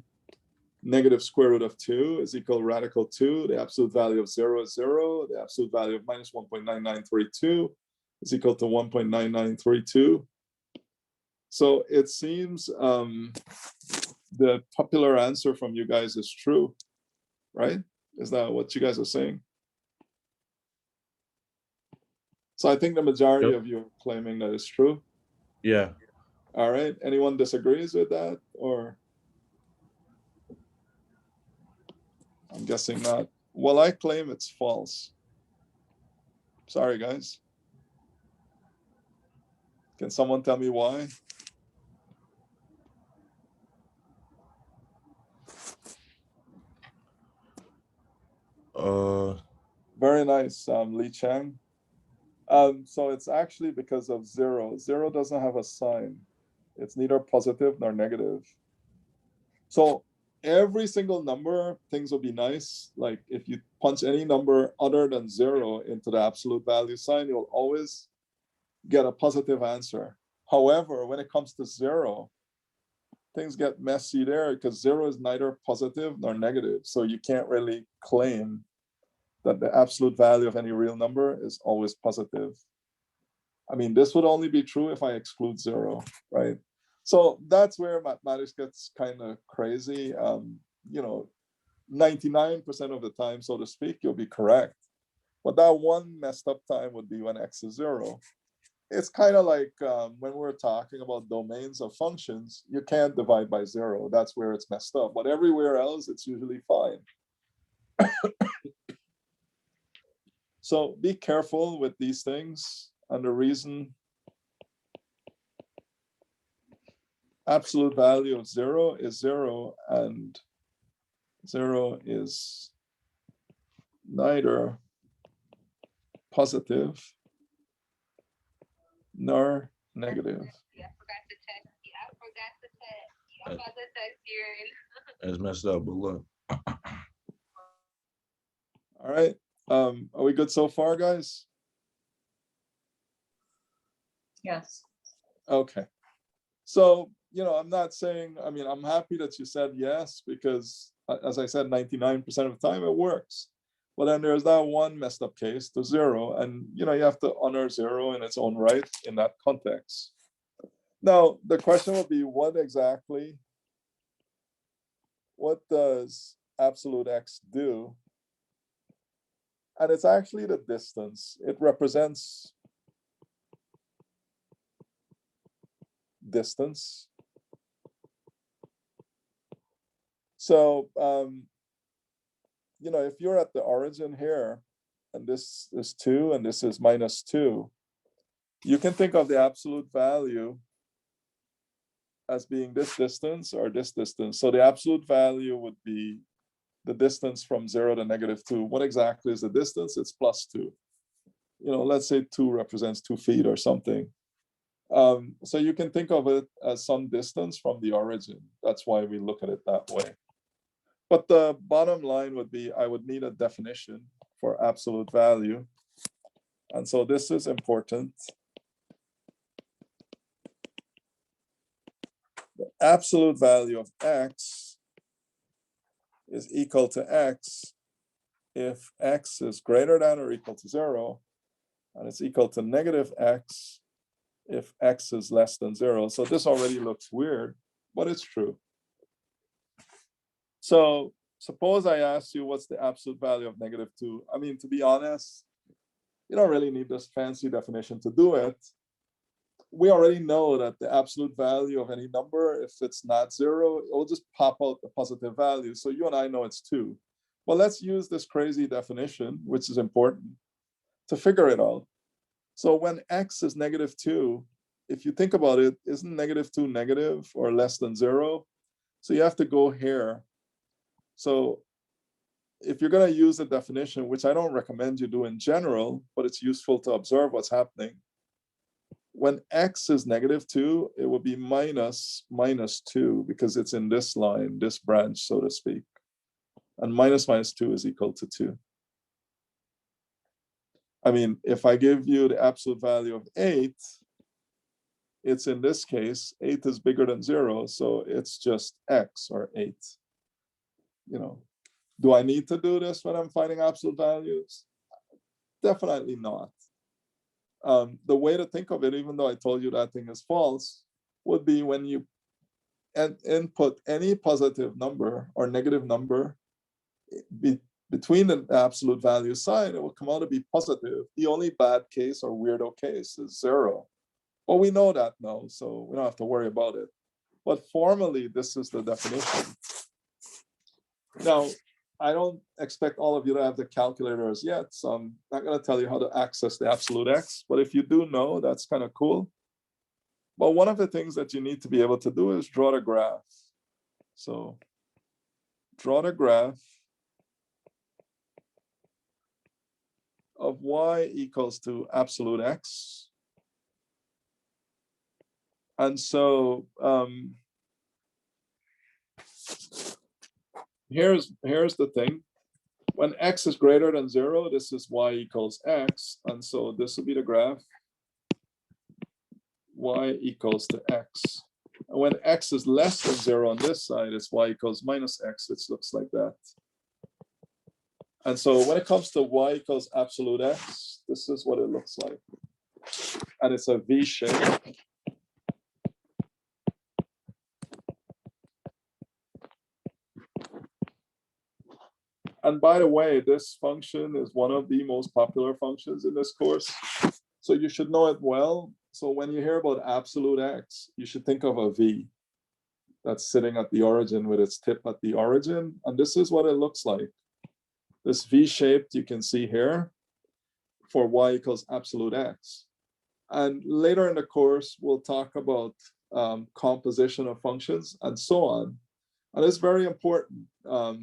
Negative square root of 2 is equal to radical 2. The absolute value of 0 is 0. The absolute value of minus 1.9932 is equal to 1.9932. So it seems the popular answer from you guys is true, right? Is that what you guys are saying? So I think the majority Yep. of you are claiming that it's true. Yeah. All right. Anyone disagrees with that, or? I'm guessing not. Well, I claim it's false. Sorry, guys. Can someone tell me why? Very nice, Li Chang. So it's actually because of 0. 0 doesn't have a sign. It's neither positive nor negative. So every single number, things will be nice. Like if you punch any number other than 0 into the absolute value sign, you'll always get a positive answer. However, when it comes to 0, things get messy there because 0 is neither positive nor negative. So you can't really claim that the absolute value of any real number is always positive. I mean, this would only be true if I exclude 0, right? So that's where mathematics gets kind of crazy. 99% of the time, so to speak, you'll be correct. But that one messed up time would be when x is 0. It's kind of like when we're talking about domains of functions, you can't divide by 0. That's where it's messed up. But everywhere else, it's usually fine. So be careful with these things. And the reason absolute value of 0 is 0, and 0 is neither positive nor negative. It's messed up, but look. All right. Are we good so far, guys? Yes. Okay. So, I'm not saying, I'm happy that you said yes, because as I said, 99% of the time it works. But then there's that one messed up case, the 0, and you have to honor 0 in its own right in that context. Now, the question will be, what does absolute x do? And it's actually the distance. It represents distance. So, if you're at the origin here, and this is 2, and this is minus 2, you can think of the absolute value as being this distance or this distance. So the absolute value would be the distance from 0 to negative 2. What exactly is the distance? It's plus 2. Let's say 2 represents 2 feet or something. So you can think of it as some distance from the origin. That's why we look at it that way. But the bottom line would be, I would need a definition for absolute value. And so this is important. The absolute value of x is equal to x if x is greater than or equal to 0, and it's equal to negative x if x is less than 0. So this already looks weird, but it's true. So suppose I ask you, what's the absolute value of negative 2? To be honest, you don't really need this fancy definition to do it. We already know that the absolute value of any number, if it's not 0, it will just pop out the positive value. So you and I know it's 2. Well, let's use this crazy definition, which is important, to figure it out. So when x is negative 2, if you think about it, isn't negative 2 negative or less than 0? So you have to go here. So if you're going to use the definition, which I don't recommend you do in general, but it's useful to observe what's happening. When x is negative 2, it will be minus 2 because it's in this line, this branch, so to speak. And minus 2 is equal to 2. If I give you the absolute value of 8, it's in this case, 8 is bigger than 0, so it's just x or 8. You know, do I need to do this when I'm finding absolute values? Definitely not. The way to think of it, even though I told you that thing is false, would be when you input any positive number or negative number between the absolute value sign, it will come out to be positive. The only bad case or weirdo case is 0. Well, we know that now, so we don't have to worry about it. But formally, this is the definition. Now, I don't expect all of you to have the calculators yet, so I'm not going to tell you how to access the absolute x, but if you do know, that's kind of cool. But one of the things that you need to be able to do is draw the graph. So draw the graph of y equals to absolute x. And so here's the thing. When x is greater than 0, this is y equals x. And so this will be the graph. Y equals to x. And when x is less than 0 on this side, it's y equals minus x, which looks like that. And so when it comes to y equals absolute x, this is what it looks like. And it's a V shape. And by the way, this function is one of the most popular functions in this course. So you should know it well. So when you hear about absolute x, you should think of a V that's sitting at the origin with its tip at the origin. And this is what it looks like. This V shaped you can see here for y equals absolute x. And later in the course, we'll talk about composition of functions and so on. And it's very important.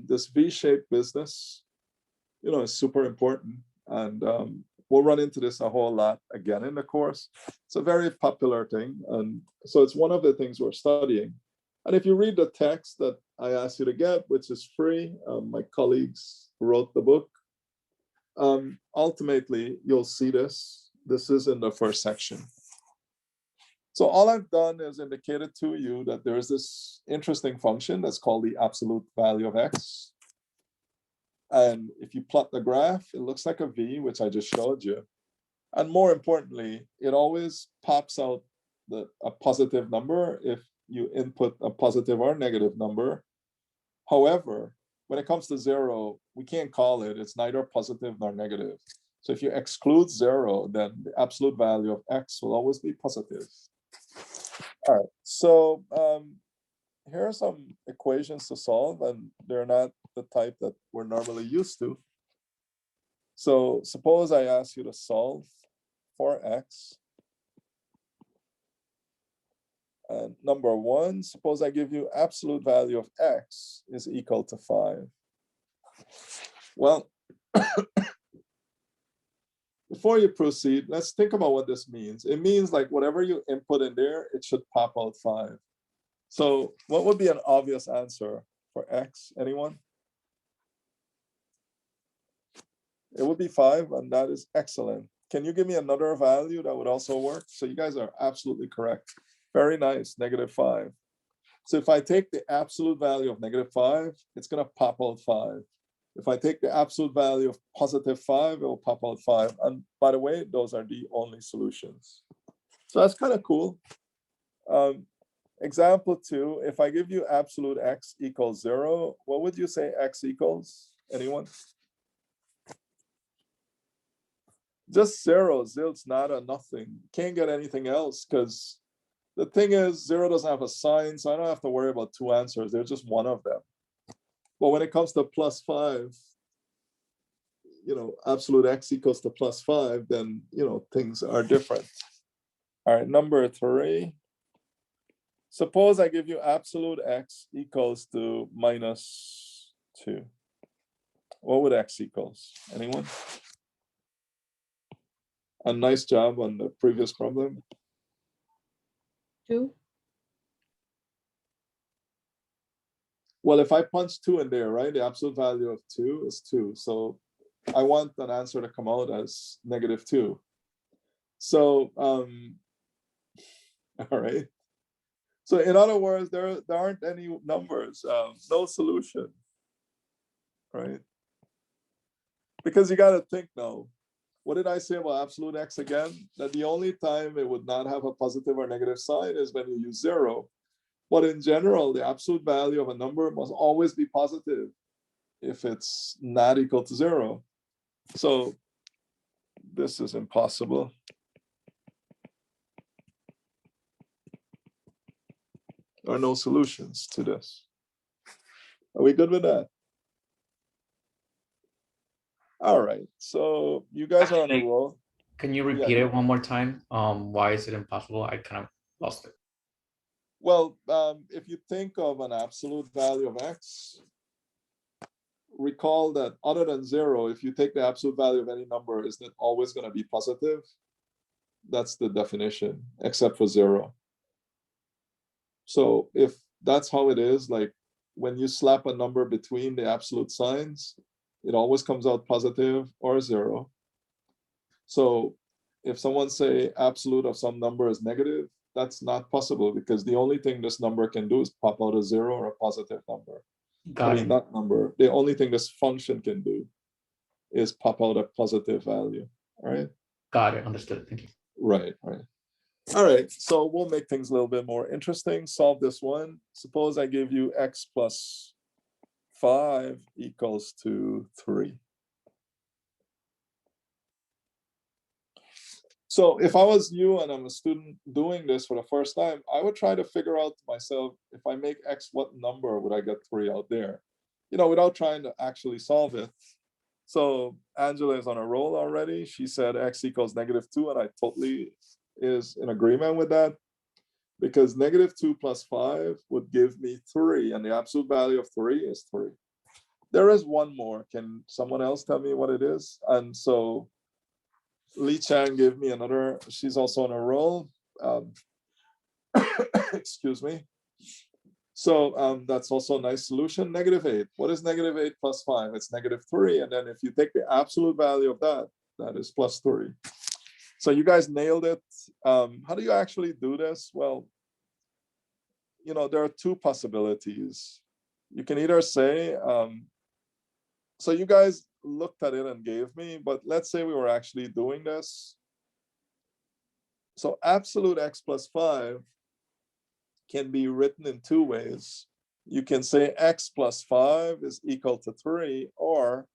This V-shaped business, you know, is super important. And we'll run into this a whole lot again in the course. It's a very popular thing. And so it's one of the things we're studying. And if you read the text that I asked you to get, which is free, my colleagues wrote the book, ultimately, you'll see this. This is in the first section. So all I've done is indicated to you that there is this interesting function that's called the absolute value of x. And if you plot the graph, it looks like a V, which I just showed you. And more importantly, it always pops out a positive number if you input a positive or negative number. However, when it comes to 0, we can't call it. It's neither positive nor negative. So if you exclude 0, then the absolute value of x will always be positive. All right, so here are some equations to solve, and they're not the type that we're normally used to. So suppose I ask you to solve for x. And number 1, suppose I give you absolute value of x is equal to 5. Well, before you proceed, let's think about what this means. It means like whatever you input in there, it should pop out 5. So what would be an obvious answer for x? Anyone? It would be 5, and that is excellent. Can you give me another value that would also work? So you guys are absolutely correct. Very nice, -5. So if I take the absolute value of -5, it's going to pop out 5. If I take the absolute value of +5, it will pop out 5. And by the way, those are the only solutions. So that's kind of cool. Example 2, if I give you absolute x equals 0, what would you say x equals? Anyone? Just 0, zilch, nada, nothing. Can't get anything else because the thing is 0 doesn't have a sign, so I don't have to worry about 2 answers. There's just one of them. But when it comes to +5, you know, absolute x equals to +5, then, you know, things are different. All right, number 3. Suppose I give you absolute x equals to -2. What would x equals? Anyone? A nice job on the previous problem. 2. Well, if I punch 2 in there, right, the absolute value of 2 is 2. So I want an answer to come out as -2. So All right. So in other words, there aren't any numbers, no solution, right? Because you got to think now, what did I say about absolute x again? That the only time it would not have a positive or negative sign is when you use 0. But in general, the absolute value of a number must always be positive if it's not equal to 0. So this is impossible. There are no solutions to this. Are we good with that? All right, so you guys are on a roll. Can you repeat it one more time? Why is it impossible? I kind of lost it. Well, if you think of an absolute value of x, recall that other than 0, if you take the absolute value of any number, is it always going to be positive? That's the definition, except for 0. So if that's how it is, like when you slap a number between the absolute signs, it always comes out positive or 0. So if someone say absolute of some number is negative, that's not possible because the only thing this number can do is pop out a 0 or a positive number. Got it. Not number. The only thing this function can do is pop out a positive value. All right. Got it. Understood. Thank you. Right. All right. So we'll make things a little bit more interesting. Solve this one. Suppose I give you x plus 5 equals to 3. So if I was you and I'm a student doing this for the first time, I would try to figure out to myself, if I make x, what number would I get 3 out there? Without trying to actually solve it. So Angela is on a roll already. She said x equals -2, and I totally is in agreement with that, because -2 plus 5 would give me 3, and the absolute value of 3 is 3. There is one more. Can someone else tell me what it is? And so Lee Chang gave me another. She's also on a roll. Excuse me. So that's also a nice solution. -8. What is -8 plus 5? It's -3. And then if you take the absolute value of that, that is +3. So you guys nailed it. How do you actually do this? Well, there are two possibilities. You can either say, so you guys looked at it and gave me, but let's say we were actually doing this. So absolute x plus 5 can be written in two ways. You can say x plus 5 is equal to 3, or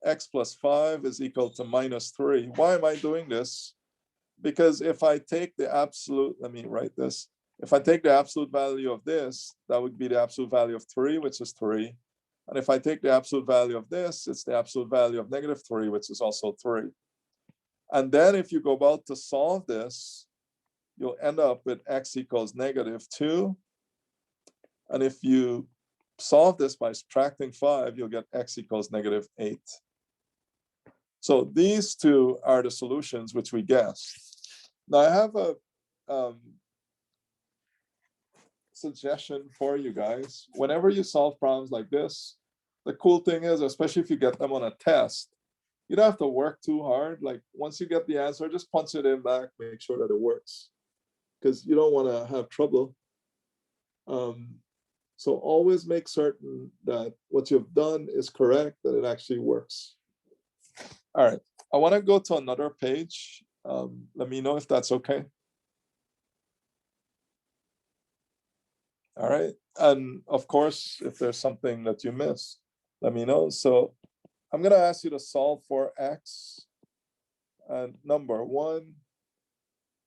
x plus 5 is equal to -3. Why am I doing this? Because if I take the absolute, let me write this. If I take the absolute value of this, that would be the absolute value of 3, which is 3. And if I take the absolute value of this, it's the absolute value of -3, which is also 3. And then if you go about to solve this, you'll end up with x equals -2. And if you solve this by subtracting 5, you'll get x equals -8. So these two are the solutions which we guessed. Now I have a suggestion for you guys. Whenever you solve problems like this, the cool thing is, especially if you get them on a test, you don't have to work too hard. Like once you get the answer, just punch it in back, make sure that it works, because you don't want to have trouble. So always make certain that what you've done is correct, that it actually works. All right, I want to go to another page. Let me know if that's okay. All right, and of course, if there's something that you missed, let me know. So I'm going to ask you to solve for x. And number 1,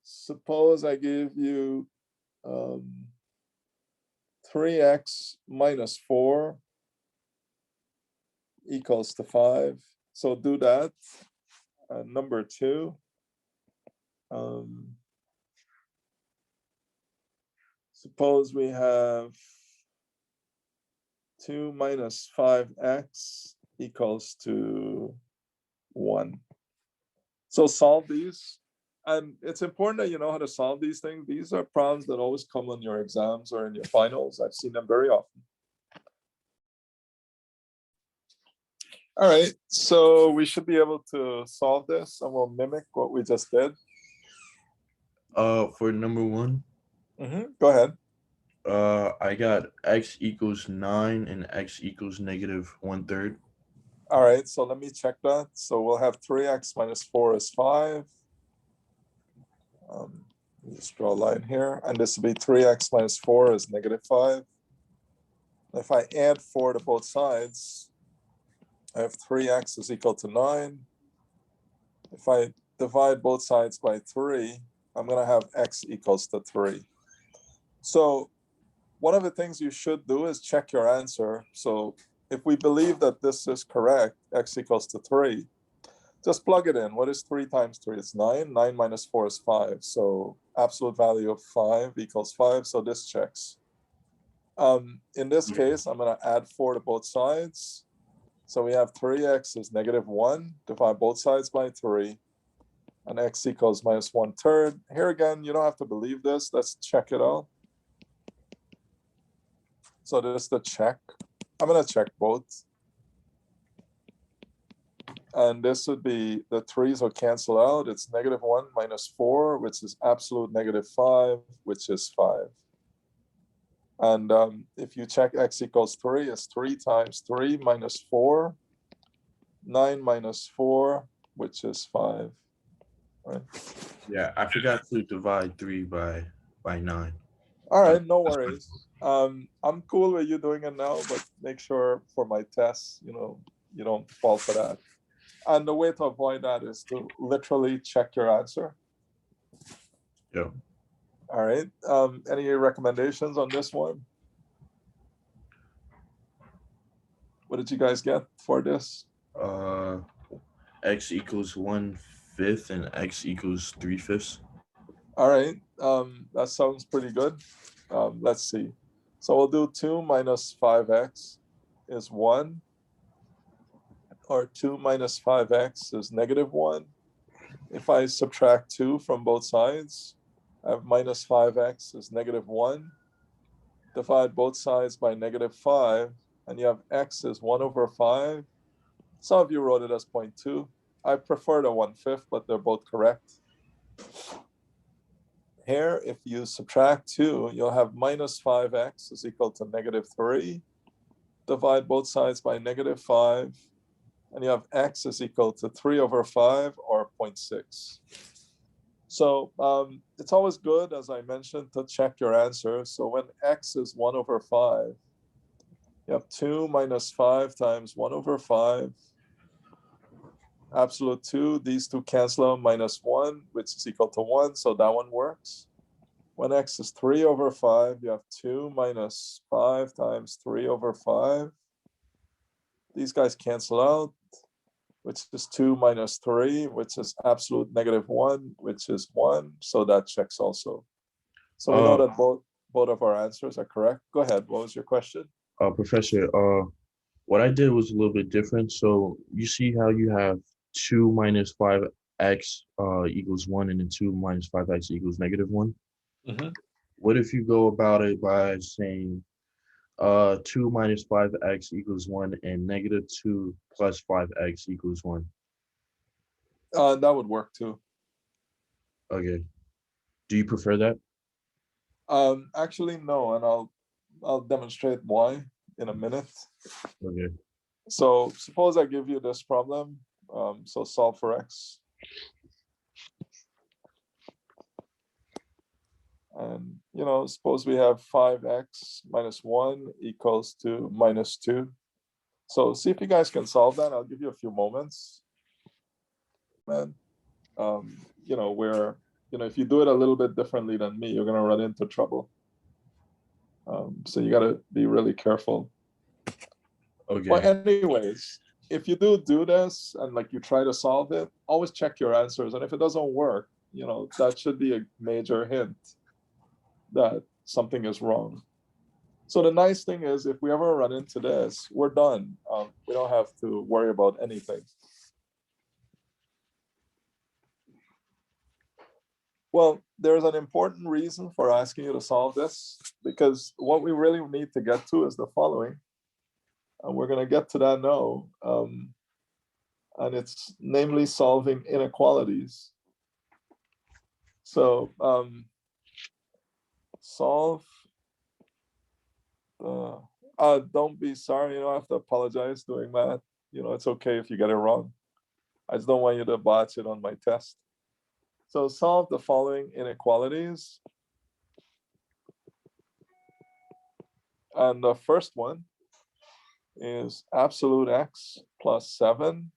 suppose I give you 3x minus 4 equals to 5. So do that. Number 2, suppose we have 2 minus 5x equals to 1. So solve these. And it's important that you know how to solve these things. These are problems that always come on your exams or in your finals. I've seen them very often. All right, so we should be able to solve this, and we'll mimic what we just did. For number 1, Go ahead. I got x equals 9 and x equals negative 1/3. All right, so let me check that. So we'll have 3x minus 4 is 5. Let me just draw a line here. And this will be 3x minus 4 is negative 5. If I add 4 to both sides, I have 3x is equal to 9. If I divide both sides by 3, I'm going to have x equals to 3. So one of the things you should do is check your answer. So if we believe that this is correct, x equals to 3, just plug it in. What is 3 times 3? It's 9. 9 minus 4 is 5. So absolute value of 5 equals 5. So this checks. In this case, I'm going to add 4 to both sides. So we have 3x is negative 1. Divide both sides by 3. And x equals minus 1/3. Here again, you don't have to believe this. Let's check it out. So this is the check. I'm going to check both. And this would be, the 3's will cancel out. It's negative 1 minus 4, which is absolute negative 5, which is 5. And if you check x equals 3, it's 3 times 3 minus 4, 9 minus 4, which is 5. Right? Yeah, I forgot to divide 3 by 9. All right, no worries. I'm cool with you doing it now, but make sure for my tests, you don't fall for that. And the way to avoid that is to literally check your answer. Yeah. All right. Any recommendations on this one? What did you guys get for this? X equals 1/5 and x equals 3/5. All right. That sounds pretty good. Let's see. So we'll do 2 minus 5x is 1. Or 2 minus 5x is negative 1. If I subtract 2 from both sides, I have minus 5x is negative 1. Divide both sides by negative 5, and you have x is 1 over 5. Some of you wrote it as 0.2. I prefer the 1/5, but they're both correct. Here, if you subtract 2, you'll have minus 5x is equal to negative 3. Divide both sides by negative 5. And you have x is equal to 3 over 5 or 0.6. So it's always good, as I mentioned, to check your answer. So when x is 1 over 5, you have 2 minus 5 times 1 over 5. Absolute 2, these two cancel out, minus 1, which is equal to 1. So that one works. When x is 3 over 5, you have 2 minus 5 times 3 over 5. These guys cancel out, which is 2 minus 3, which is absolute negative 1, which is 1. So that checks also. So we know that both of our answers are correct. Go ahead. What was your question? Professor, what I did was a little bit different. So you see how you have 2 minus 5x equals 1, and then 2 minus 5x equals negative 1? Mm-hmm. What if you go about it by saying 2 minus 5x equals 1 and negative 2 plus 5x equals 1? That would work too. Okay. Do you prefer that? Actually, no, and I'll demonstrate why in a minute. Okay. So suppose I give you this problem. So solve for x. And, suppose we have 5x minus 1 equals to minus 2. So see if you guys can solve that. I'll give you a few moments. And, if you do it a little bit differently than me, you're going to run into trouble. So you got to be really careful. Okay. Well, anyways, if you do this and you try to solve it, always check your answers. And if it doesn't work, that should be a major hint that something is wrong. So the nice thing is, if we ever run into this, we're done. We don't have to worry about anything. Well, there's an important reason for asking you to solve this, because what we really need to get to is the following. And we're going to get to that now. And it's namely solving inequalities. So solve the, don't be sorry, you don't have to apologize doing math. You know, it's okay if you get it wrong. I just don't want you to botch it on my test. So solve the following inequalities. And the first one is absolute x plus 7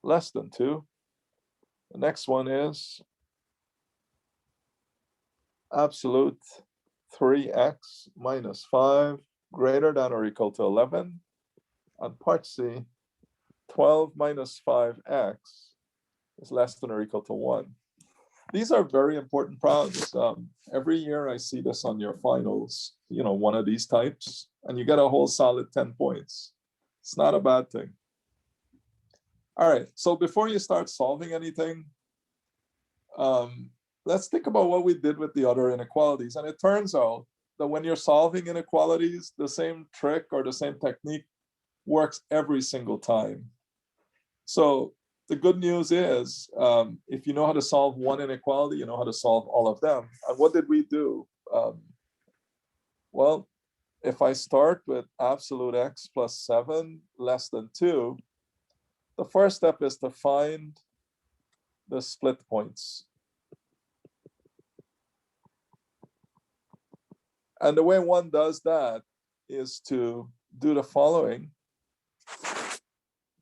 less than 2. The next one is absolute 3x minus 5 greater than or equal to 11. And part C, 12 minus 5x is less than or equal to 1. These are very important problems. Every year I see this on your finals, you know, one of these types, and you get a whole solid 10 points. It's not a bad thing. All right, so before you start solving anything, let's think about what we did with the other inequalities. And it turns out that when you're solving inequalities, the same trick or the same technique works every single time. So the good news is, if you know how to solve one inequality, you know how to solve all of them. And what did we do? Well, if I start with absolute x plus 7 less than 2, the first step is to find the split points. And the way one does that is to do the following.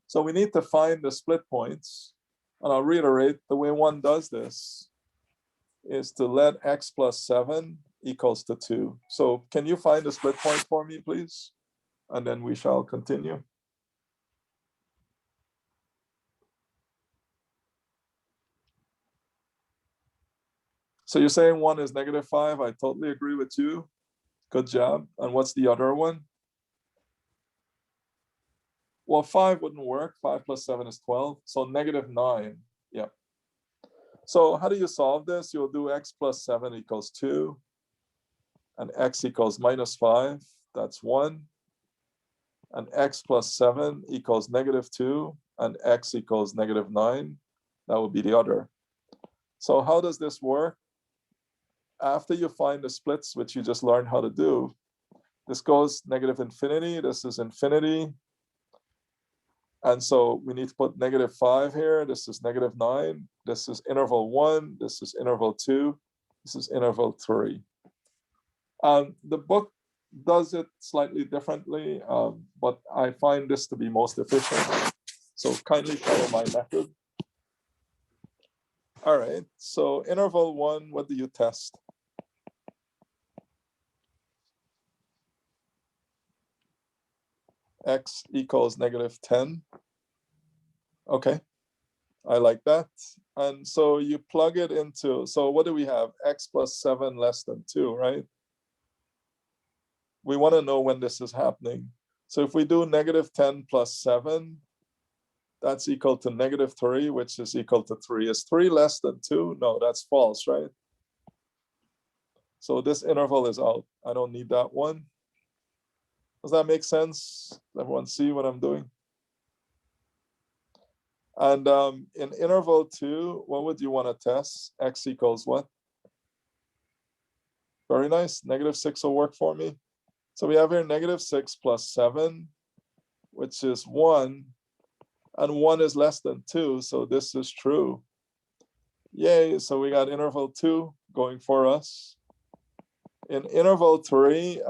So we need to find the split points. And I'll reiterate, the way one does this is to let x plus 7 equals to 2. So can you find the split point for me, please? And then we shall continue. So you're saying 1 is -5. I totally agree with you. Good job. And what's the other one? Well, 5 wouldn't work. 5 plus 7 is 12. So -9. Yeah. So how do you solve this? You'll do x plus 7 equals 2. And x equals -5. That's 1. And x plus 7 equals -2. And x equals -9. That would be the other. So how does this work? After you find the splits, which you just learned how to do, this goes -infinity. This is infinity. And so we need to put -5 here. This is -9. This is interval 1. This is interval 2. This is interval 3. The book does it slightly differently, but I find this to be most efficient. So kindly follow my method. All right, so interval 1, what do you test? X equals -10. Okay, I like that. And so you plug it into, so what do we have? X plus 7 less than 2, right? We want to know when this is happening. So if we do -10 plus 7, that's equal to -3, which is equal to 3. Is 3 less than 2? No, that's false, right? So this interval is out. I don't need that one. Does that make sense? Everyone see what I'm doing? And in interval 2, what would you want to test? X equals what? Very nice. -6 will work for me. So we have here -6 plus 7, which is 1. And 1 is less than 2, so this is true. Yay, so we got interval 2 going for us. In interval 3,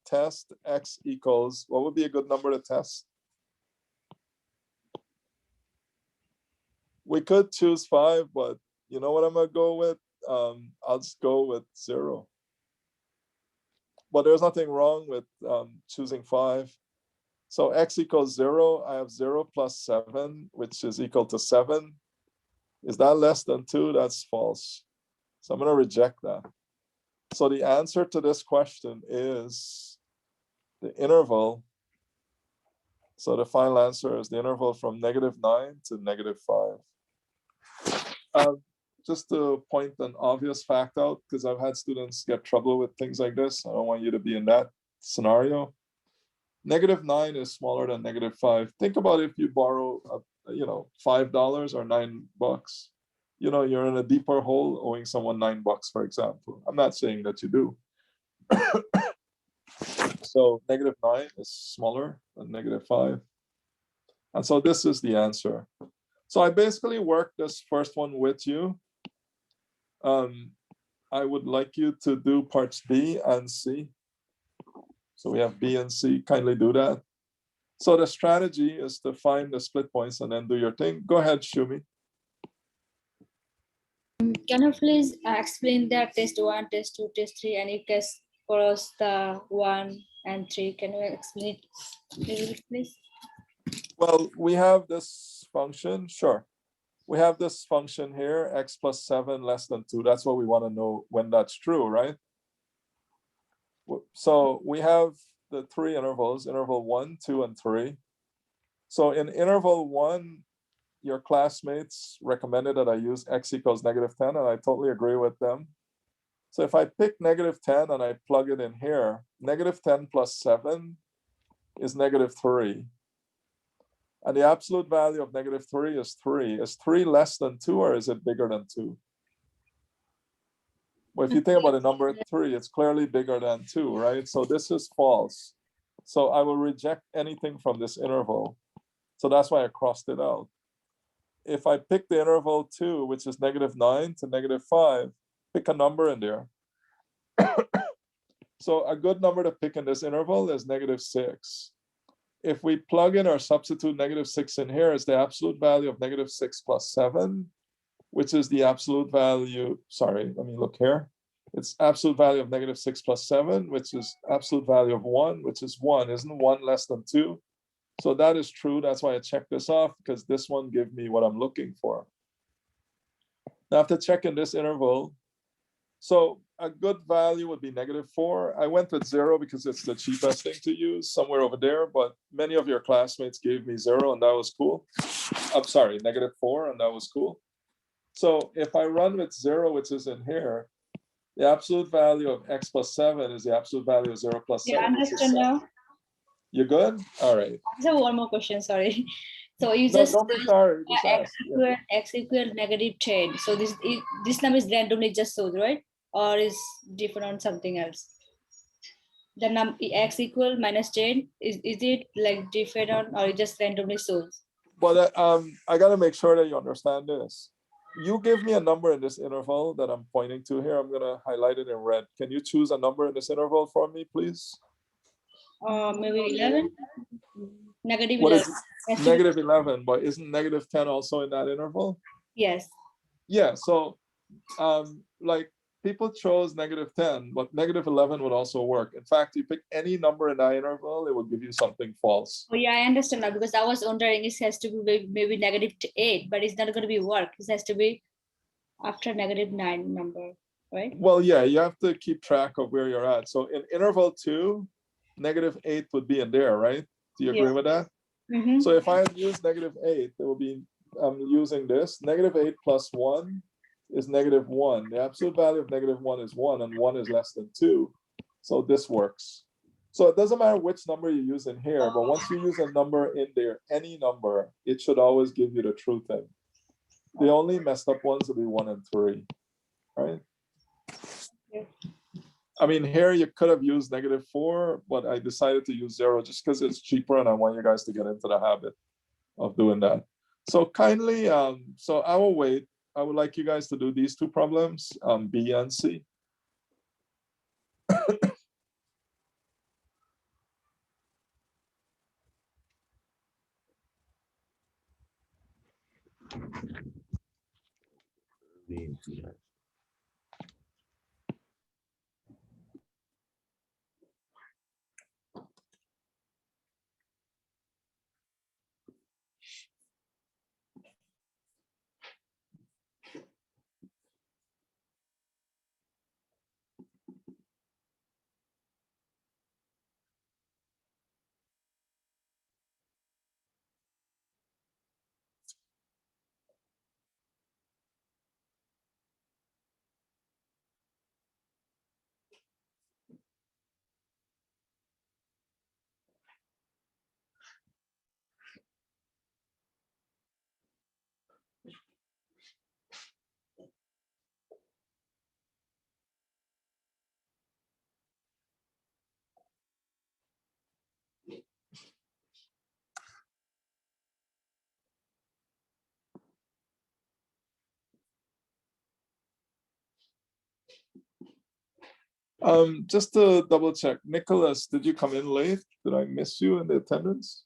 test x equals, what would be a good number to test? We could choose 5, but you know what I'm gonna go with? I'll just go with 0. But there's nothing wrong with choosing 5. So x equals 0, I have 0 plus 7, which is equal to 7. Is that less than 2? That's false. So I'm gonna reject that. So the answer to this question is the interval. So the final answer is the interval from -9 to -5. Just to point an obvious fact out, because I've had students get trouble with things like this. I don't want you to be in that scenario. -9 is smaller than -5. Think about if you borrow, $5 or $9. you're in a deeper hole owing someone $9, for example. I'm not saying that you do. So -9 is smaller than -5. And so this is the answer. So I basically worked this first one with you. I would like you to do parts B and C. So we have B and C, kindly do that. So the strategy is to find the split points and then do your thing. Go ahead, Shumi. Can you please explain that test 1, test 2, test 3, and you can cross the 1 and 3? Can you explain it, please? Well, we have this function, sure. We have this function here, x plus 7 less than 2. That's what we want to know when that's true, right? So we have the 3 intervals, interval 1, 2, and 3. So in interval 1, your classmates recommended that I use x equals -10, and I totally agree with them. So if I pick -10 and I plug it in here, -10 plus 7 is -3. And the absolute value of -3 is 3. Is 3 less than 2 or is it bigger than 2? Well, if you think about the number 3, it's clearly bigger than 2, right? So this is false. So I will reject anything from this interval. So that's why I crossed it out. If I pick the interval 2, which is -9 to -5, pick a number in there. So a good number to pick in this interval is -6. If we plug in or substitute -6 in here, it's the absolute value of -6 plus 7, which is the absolute value. Sorry, let me look here. It's absolute value of -6 plus 7, which is absolute value of 1, which is 1. Isn't 1 less than 2? So that is true. That's why I checked this off, because this one gives me what I'm looking for. Now I have to check in this interval. So a good value would be -4. I went with 0 because it's the cheapest thing to use somewhere over there, but many of your classmates gave me 0 and that was cool. I'm sorry, -4, and that was cool. So if I run with 0, which is in here, the absolute value of x plus 7 is the absolute value of 0 plus 7. Yeah, I understand now. You good? All right. I have one more question, sorry. So you No, just don't be sorry. Just x ask. Yeah. equal -10. So this number is randomly just sold, right? Or is different on something else? The x equal -10, is it like different on, or it just randomly sold? Well, I got to make sure that you understand this. You give me a number in this interval that I'm pointing to here. I'm going to highlight it in red. Can you choose a number in this interval for me, please? Maybe 11? Negative What 11. is -11? But isn't -10 also in that interval? Yes. Yeah. So, like people chose -10, but -11 would also work. In fact, you pick any number in that interval, it will give you something false. Oh yeah, I understand that, because I was wondering it has to be maybe -8, but it's not going to be work. It has to be after -9 number, right? Well, yeah, you have to keep track of where you're at. So in interval 2, -8 would be in there, right? Do you agree with that? Mm-hmm. So if I had used -8, it will be, I'm using this. -8 plus 1 is -1. The absolute value of -1 is 1, and 1 is less than 2. So this works. So it doesn't matter which number you use in here, but once you use a number in there, any number, it should always give you the true thing. The only messed up ones will be 1 and 3, right? Yeah. I mean, here you could have used -4, but I decided to use 0 just because it's cheaper and I want you guys to get into the habit of doing that. So kindly, so I will wait. I would like you guys to do these two problems, B and C. Just to double check, Nicholas, did you come in late? Did I miss you in the attendance?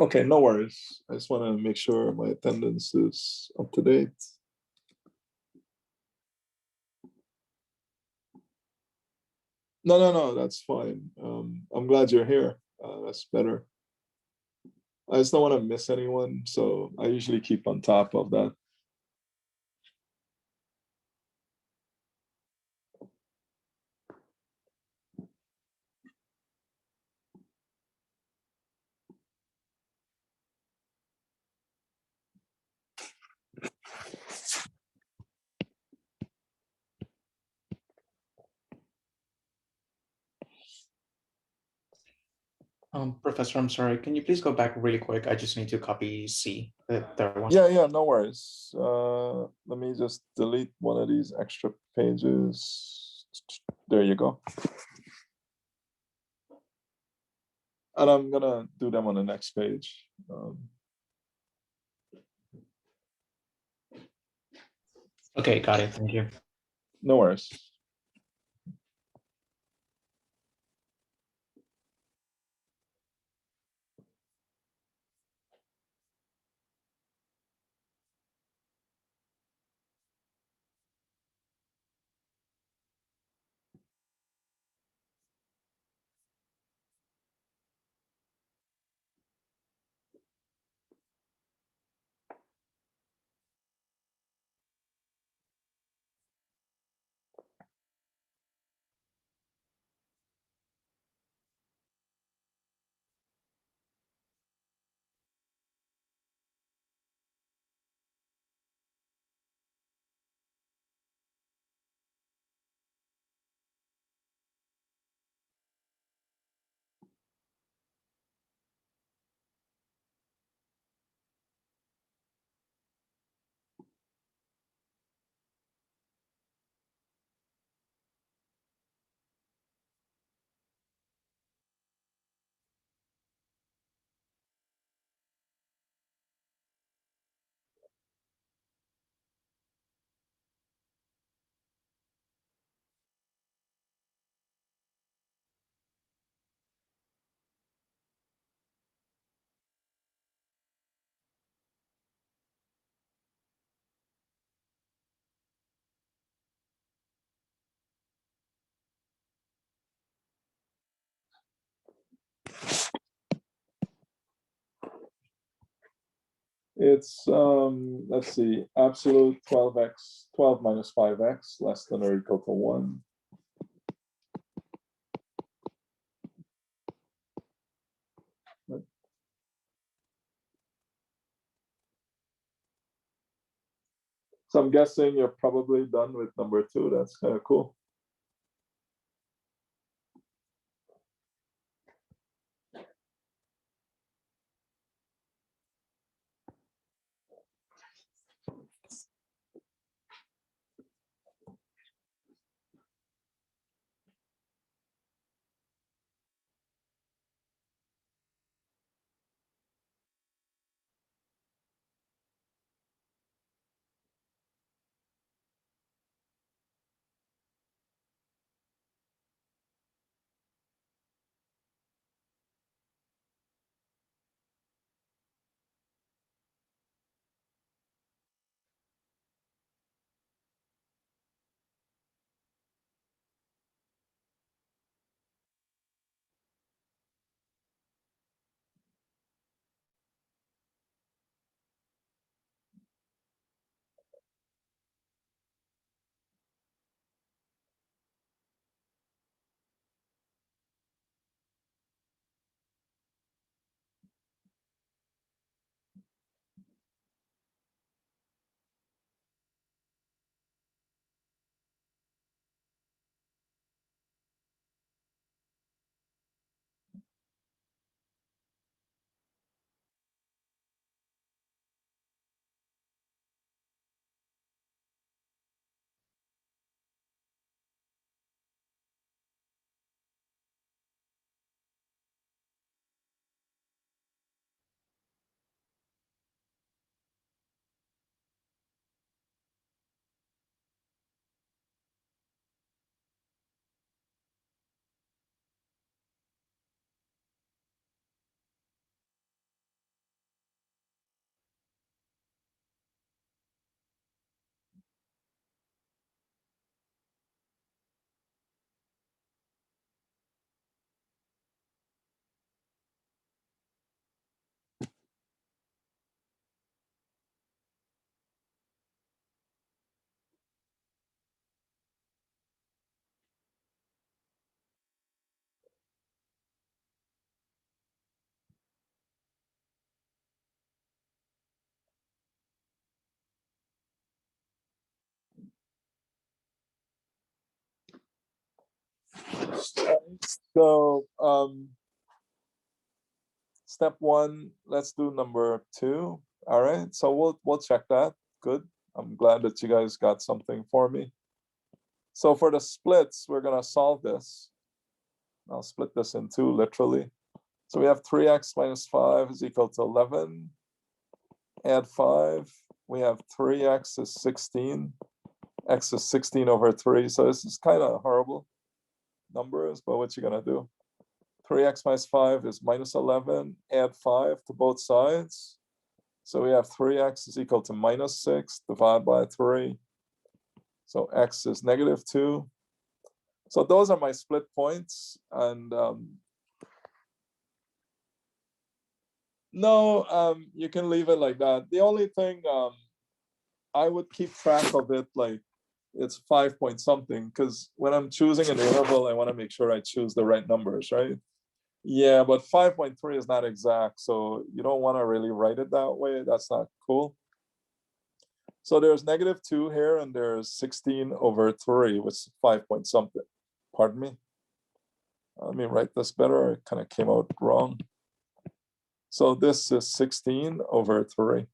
Okay, no worries. I just want to make sure my attendance is up to date. No, that's fine. I'm glad you're here. That's better. I just don't want to miss anyone, so I usually keep on top of that. Professor, I'm sorry. Can you please go back really quick? I just need to copy C, the third one. Yeah, no worries. Let me just delete one of these extra pages. There you go. And I'm gonna do them on the next page. Okay, got it. Thank you. No worries. It's let's see, absolute 12x, 12 minus 5x less than or equal to 1. So I'm guessing you're probably done with number 2. That's kind of cool. So step one, let's do number 2. All right, so we'll check that. Good. I'm glad that you guys got something for me. So for the splits, we're gonna solve this. I'll split this in 2 literally. So we have 3x minus 5 is equal to 11. Add 5. We have 3x is 16. X is 16 over 3. So this is kind of horrible numbers, but what you gonna do? 3x minus 5 is minus 11. Add 5 to both sides. So we have 3x is equal to minus 6. Divide by 3. So x is negative 2. So those are my split points. And no, you can leave it like that. The only thing I would keep track of it like it's 5 point something, because when I'm choosing an interval, I want to make sure I choose the right numbers, right? Yeah, but 5.3 is not exact, so you don't want to really write it that way. That's not cool. So there's negative 2 here, and there's 16 over 3, which is 5 point something. Pardon me. Let me write this better. It kind of came out wrong. So this is 16 over 3.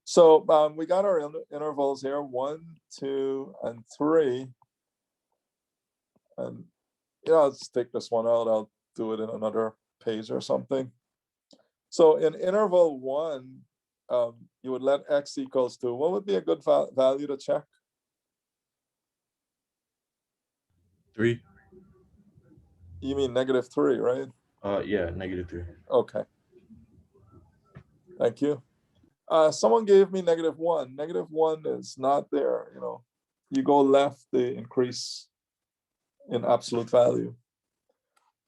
So we got our intervals here, 1, 2, and 3. And let's take this one out. I'll do it in another page or something. So in interval 1, you would let x equals to, what would be a good value to check? 3. You mean negative 3, right? Yeah, negative 3. Okay. Thank you. Someone gave me negative 1. Negative 1 is not there, You go left, they increase in absolute value.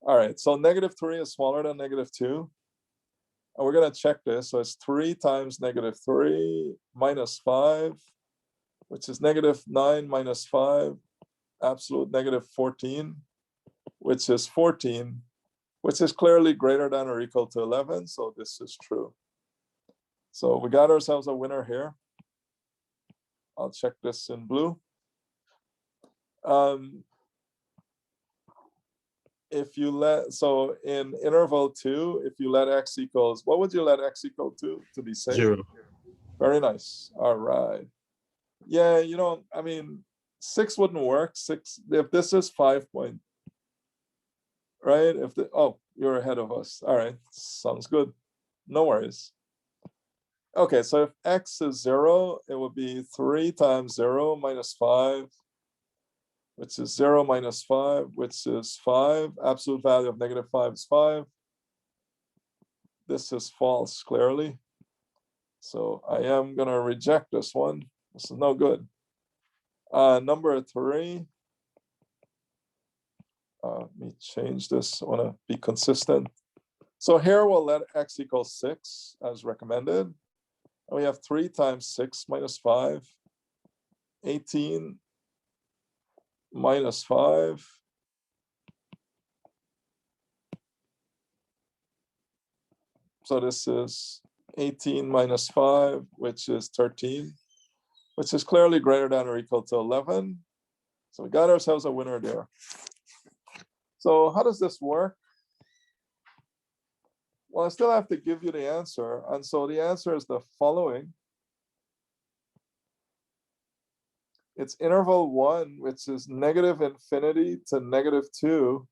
All right, so negative 3 is smaller than negative 2. And we're going to check this. So it's 3 times negative 3 minus 5, which is negative 9 minus 5, absolute negative 14, which is 14, which is clearly greater than or equal to 11. So this is true. So we got ourselves a winner here. I'll check this in blue. If you so in interval 2, if you let x equals, what would you let x equal to be safe? 0. Very nice. All right. Yeah, I mean, 6 wouldn't work. 6, if this is 5 point, right? Oh, you're ahead of us. All right, sounds good. No worries. Okay, so if x is 0, it would be 3 times 0 minus 5, which is 0 minus 5, which is 5. Absolute value of negative 5 is 5. This is false, clearly. So I am going to reject this one. This is no good. Number 3. Let me change this. I want to be consistent. So here we'll let x equal 6 as recommended. And we have 3 times 6 minus 5, 18 minus 5. So this is 18 minus 5, which is 13, which is clearly greater than or equal to 11. So we got ourselves a winner there. So how does this work? Well, I still have to give you the answer. And so the answer is the following. It's interval 1, which is negative infinity to negative 2.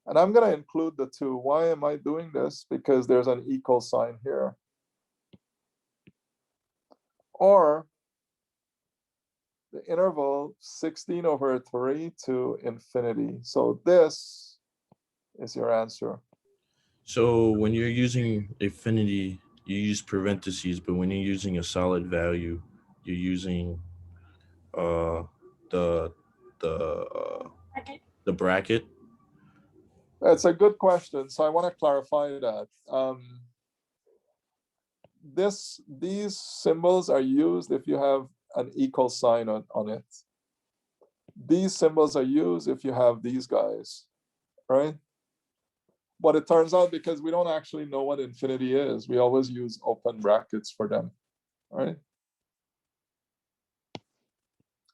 And I'm going to include the 2. Why am I doing this? Because there's an equal sign here. Or the interval 16 over 3 to infinity. So this is your answer. So when you're using infinity, you use parentheses, but when you're using a solid value, you're using the bracket. That's a good question. So I want to clarify that. These symbols are used if you have an equal sign on it. These symbols are used if you have these guys, right? But it turns out because we don't actually know what infinity is, we always use open brackets for them, right?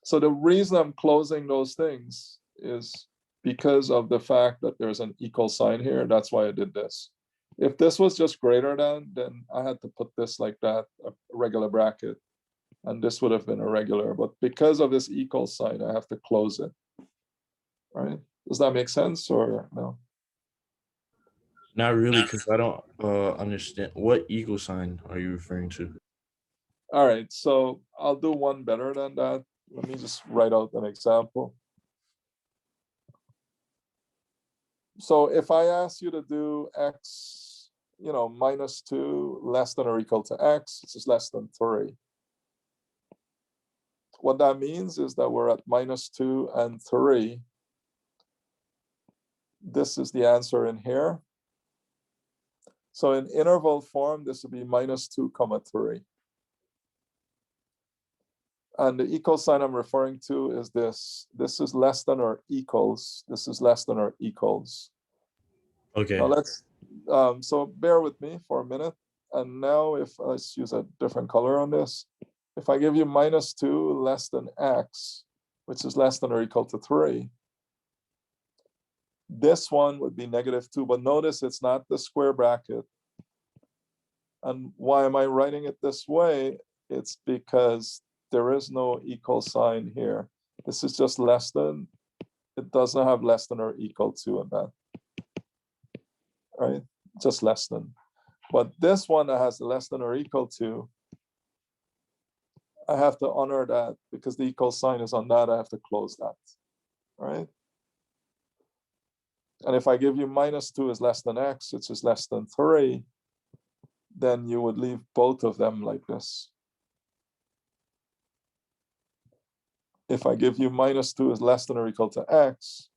So the reason I'm closing those things is because of the fact that there's an equal sign here. That's why I did this. If this was just greater than, then I had to put this like that, a regular bracket, and this would have been a regular. But because of this equal sign, I have to close it. Right? Does that make sense or no? Not really, because I don't understand. What equal sign are you referring to? All right, so I'll do one better than that. Let me just write out an example. So if I ask you to do x, -2 less than or equal to x, this is less than 3. What that means is that we're at -2 and 3. This is the answer in here. So in interval form, this would be -2, 3. And the equal sign I'm referring to is this. This is less than or equals. This is less than or equals. Okay. Now let's, so bear with me for a minute. And now if let's use a different color on this. If I give you -2 less than x, which is less than or equal to 3, this one would be -2, but notice it's not the square bracket. And why am I writing it this way? It's because there is no equal sign here. This is just less than. It doesn't have less than or equal to in that. Right? Just less than. But this one that has less than or equal to, I have to honor that because the equal sign is on that, I have to close that. Right? And if I give you -2 is less than x, which is less than 3, then you would leave both of them like this. If I give you -2 is less than or equal to x,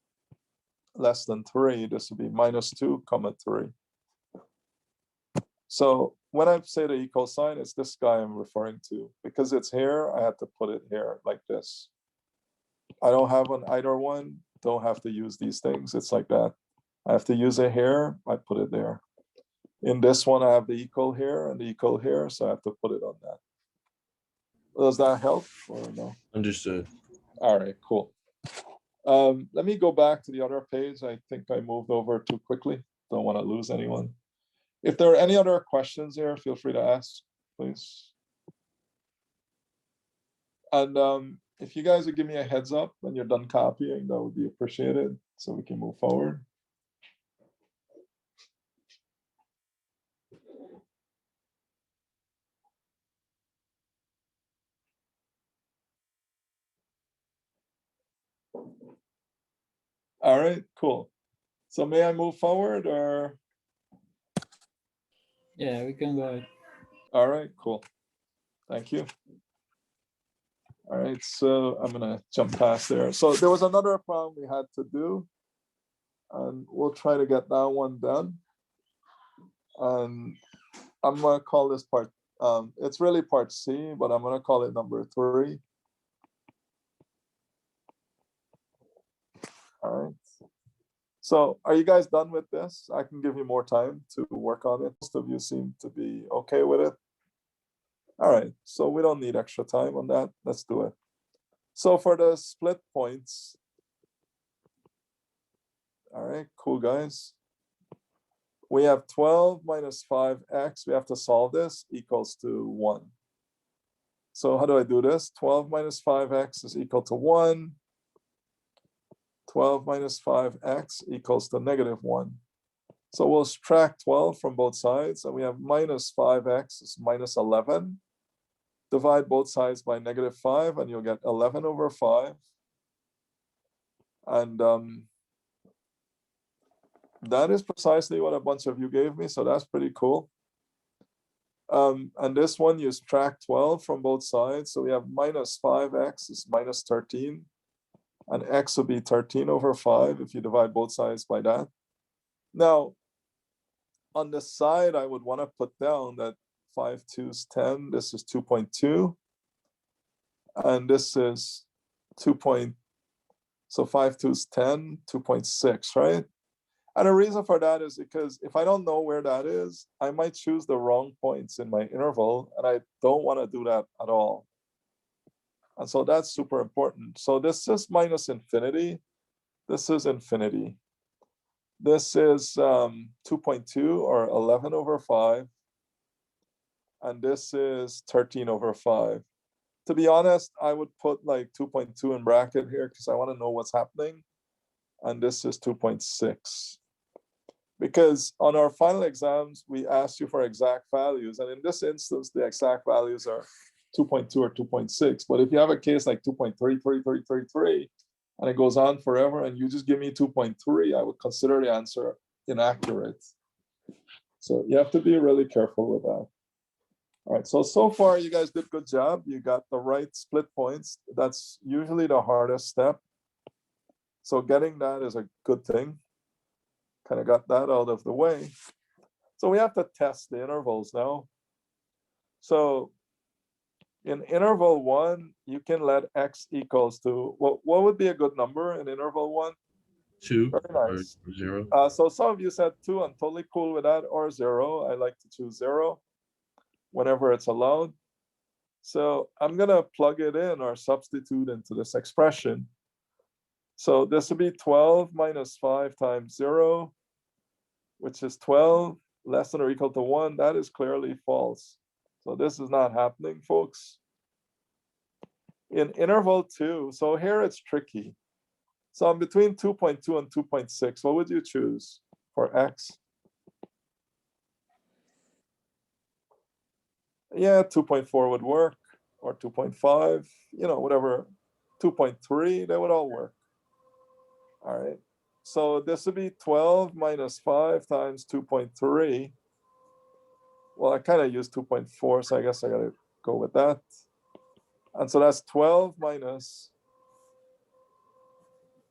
less than 3, this would be -2, 3. So when I say the equal sign, it's this guy I'm referring to. Because it's here, I have to put it here like this. I don't have on either one, don't have to use these things. It's like that. I have to use it here, I put it there. In this one, I have the equal here and the equal here, so I have to put it on that. Does that help or no? Understood. All right, cool. Let me go back to the other page. I think I moved over too quickly. Don't want to lose anyone. If there are any other questions here, feel free to ask, please. And if you guys would give me a heads up when you're done copying, that would be appreciated so we can move forward. All right, cool. So may I move forward or? Yeah, we can go ahead. All right, cool. Thank you. All right, so I'm gonna jump past there. So there was another problem we had to do, and we'll try to get that one done. And I'm gonna call this part, it's really part C, but I'm gonna call it number 3. All right. So are you guys done with this? I can give you more time to work on it. Most of you seem to be okay with it. All right, so we don't need extra time on that. Let's do it. So for the split points, all right, cool guys. We have 12 minus 5x. We have to solve this equals to 1. So how do I do this? 12 minus 5x is equal to 1. 12 minus 5x equals to -1. So we'll subtract 12 from both sides, and we have minus 5x is minus 11. Divide both sides by -5, and you'll get 11 over 5. And that is precisely what a bunch of you gave me, so that's pretty cool. And this one, you subtract 12 from both sides, so we have minus 5x is minus 13. And x will be 13 over 5 if you divide both sides by that. Now, on the side, I would want to put down that 5 2's 10. This is 2.2. And this is 2. So 5 2's 10, 2.6, right? And the reason for that is because if I don't know where that is, I might choose the wrong points in my interval, and I don't want to do that at all. And so that's super important. So this is minus infinity. This is infinity. This is 2.2 or 11 over 5. And this is 13 over 5. To be honest, I would put like 2.2 in bracket here because I want to know what's happening. And this is 2.6. Because on our final exams, we asked you for exact values. And in this instance, the exact values are 2.2 or 2.6. But if you have a case like 2.33333, and it goes on forever, and you just give me 2.3, I would consider the answer inaccurate. So you have to be really careful with that. All right, so far you guys did good job. You got the right split points. That's usually the hardest step. So getting that is a good thing. Kind of got that out of the way. So we have to test the intervals now. So in interval 1, you can let x equals to, what would be a good number in interval 1? 2 Very nice. or 0. So some of you said 2. I'm totally cool with that, or 0. I like to choose 0 whenever it's allowed. So I'm going to plug it in or substitute into this expression. So this would be 12 minus 5 times 0, which is 12 less than or equal to 1. That is clearly false. So this is not happening, folks. In interval 2, so here it's tricky. So I'm between 2.2 and 2.6. What would you choose for x? Yeah, 2.4 would work, or 2.5, whatever. 2.3, they would all work. All right. So this would be 12 minus 5 times 2.3. Well, I kind of used 2.4, so I guess I got to go with that. And so that's 12 minus,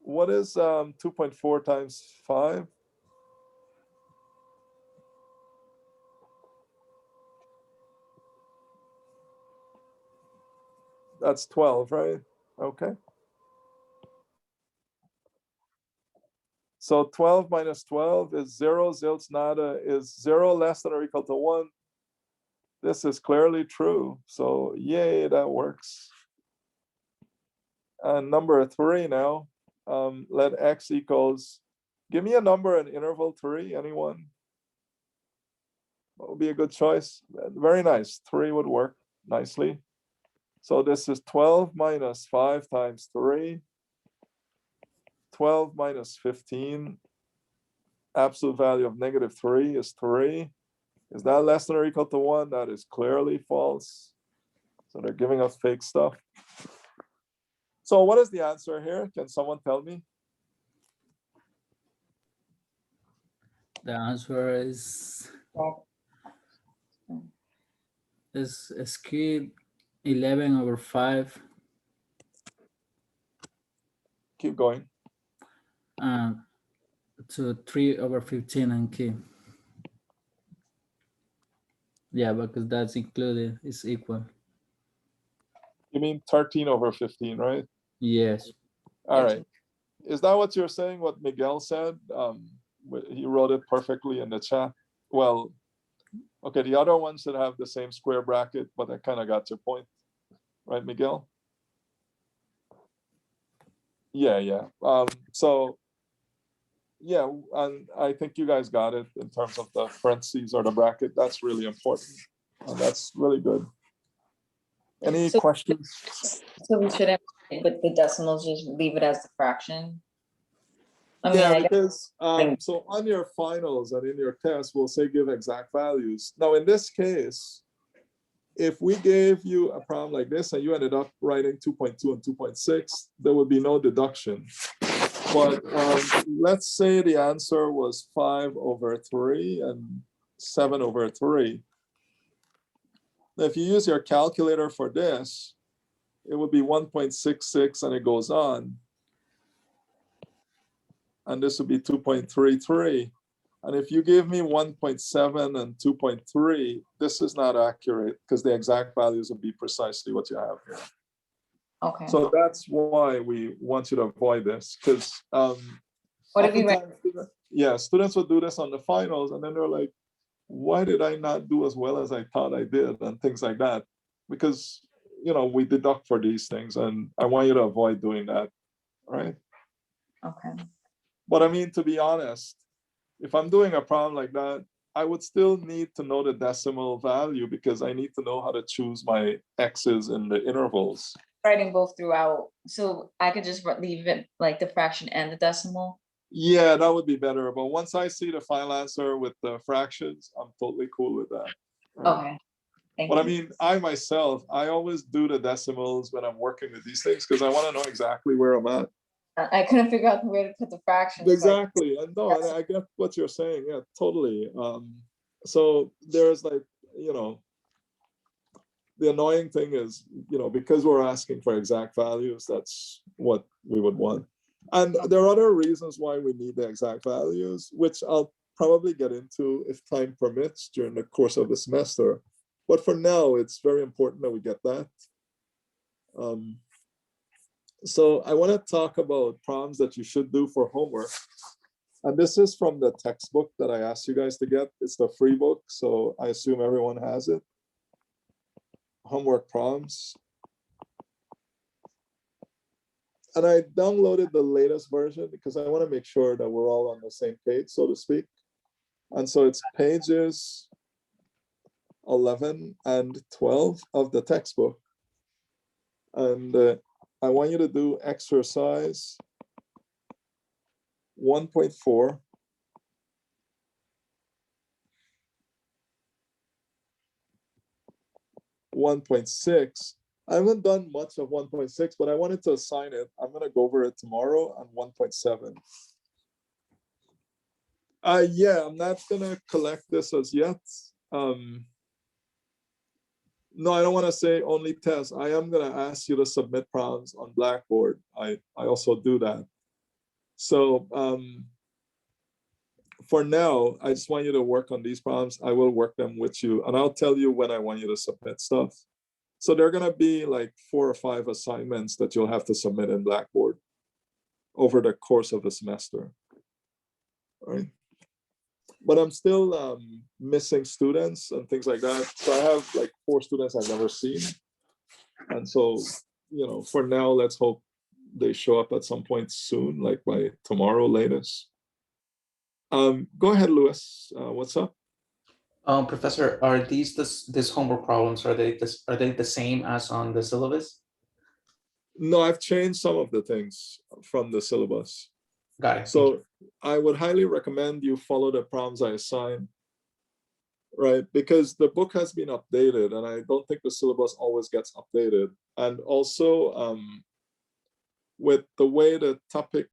what is 2.4 times 5? That's 12, right? Okay. So 12 minus 12 is 0, zilch nada is 0 less than or equal to 1. This is clearly true. So yay, that works. And number 3 now, let x equals, give me a number in interval 3, anyone? What would be a good choice? Very nice, 3 would work nicely. So this is 12 minus 5 times 3. 12 minus 15. Absolute value of negative 3 is 3. Is that less than or equal to 1? That is clearly false. So they're giving us fake stuff. So what is the answer here? Can someone tell me? The answer is skewed 11 over 5. Keep going. To 3 over 15 and key. Yeah, because that's included, it's equal. You mean 13 over 15, right? Yes. All right. Is that what you're saying, what Miguel said? He wrote it perfectly in the chat. Well, okay, the other one should have the same square bracket, but I kind of got your point. Right, Miguel? Yeah. So, yeah, and I think you guys got it in terms of the parentheses or the bracket. That's really important. And that's really good. Any questions? So we shouldn't, with the decimals, just leave it as the fraction? I mean, Yeah, because so on your finals and in your test, we'll say give exact values. Now, in this case, if we gave you a problem like this and you ended up writing 2.2 and 2.6, there would be no deduction. But let's say the answer was 5 over 3 and 7 over 3. Now, if you use your calculator for this, it would be 1.66 and it goes on. And this would be 2.33. And if you give me 1.7 and 2.3, this is not accurate because the exact values will be precisely what you have here. Okay. So that's why we want you to avoid this, because students will do this on the finals and then they're like, why did I not do as well as I thought I did, and things like that, because we deduct for these things, and I want you to avoid doing that, right? Okay. But I mean, to be honest, if I'm doing a problem like that, I would still need to know the decimal value because I need to know how to choose my x's in the intervals. Writing both throughout, so I could just leave it like the fraction and the decimal. Yeah, that would be better. But once I see the final answer with the fractions, I'm totally cool with that. Okay. Thank But you. I mean, I myself, I always do the decimals when I'm working with these things because I want to know exactly where I'm at. I couldn't figure out where to put the fractions. Exactly. And no, and I get what you're saying. Yeah, totally. So there's like, you know, the annoying thing is, you know, because we're asking for exact values, that's what we would want. And there are other reasons why we need the exact values, which I'll probably get into if time permits during the course of the semester. But for now, it's very important that we get that. So I want to talk about problems that you should do for homework. And this is from the textbook that I asked you guys to get. It's the free book, so I assume everyone has it. Homework problems. And I downloaded the latest version because I want to make sure that we're all on the same page, so to speak. And so it's pages 11 and 12 of the textbook. And I want you to do exercise 1.4. .6. I haven't done much of 1.6, but I wanted to assign it. I'm going to go over it tomorrow on 1.7. Yeah, I'm not going to collect this as yet. No, I don't want to say only tests. I am going to ask you to submit problems on Blackboard. I also do that. So for now, I just want you to work on these problems. I will work them with you, and I'll tell you when I want you to submit stuff. So there are going to be like 4 or 5 assignments that you'll have to submit in Blackboard over the course of the semester. Right? But I'm still missing students and things like that. So I have like 4 students I've never seen. And so, you know, for now, let's hope they show up at some point soon, like by tomorrow latest. Go ahead, Louis. What's up? Professor, are these homework problems, are they the same as on the syllabus? No, I've changed some of the things from the syllabus. Got it. So I would highly recommend you follow the problems I assign, right? Because the book has been updated and I don't think the syllabus always gets updated. And also with the way the topic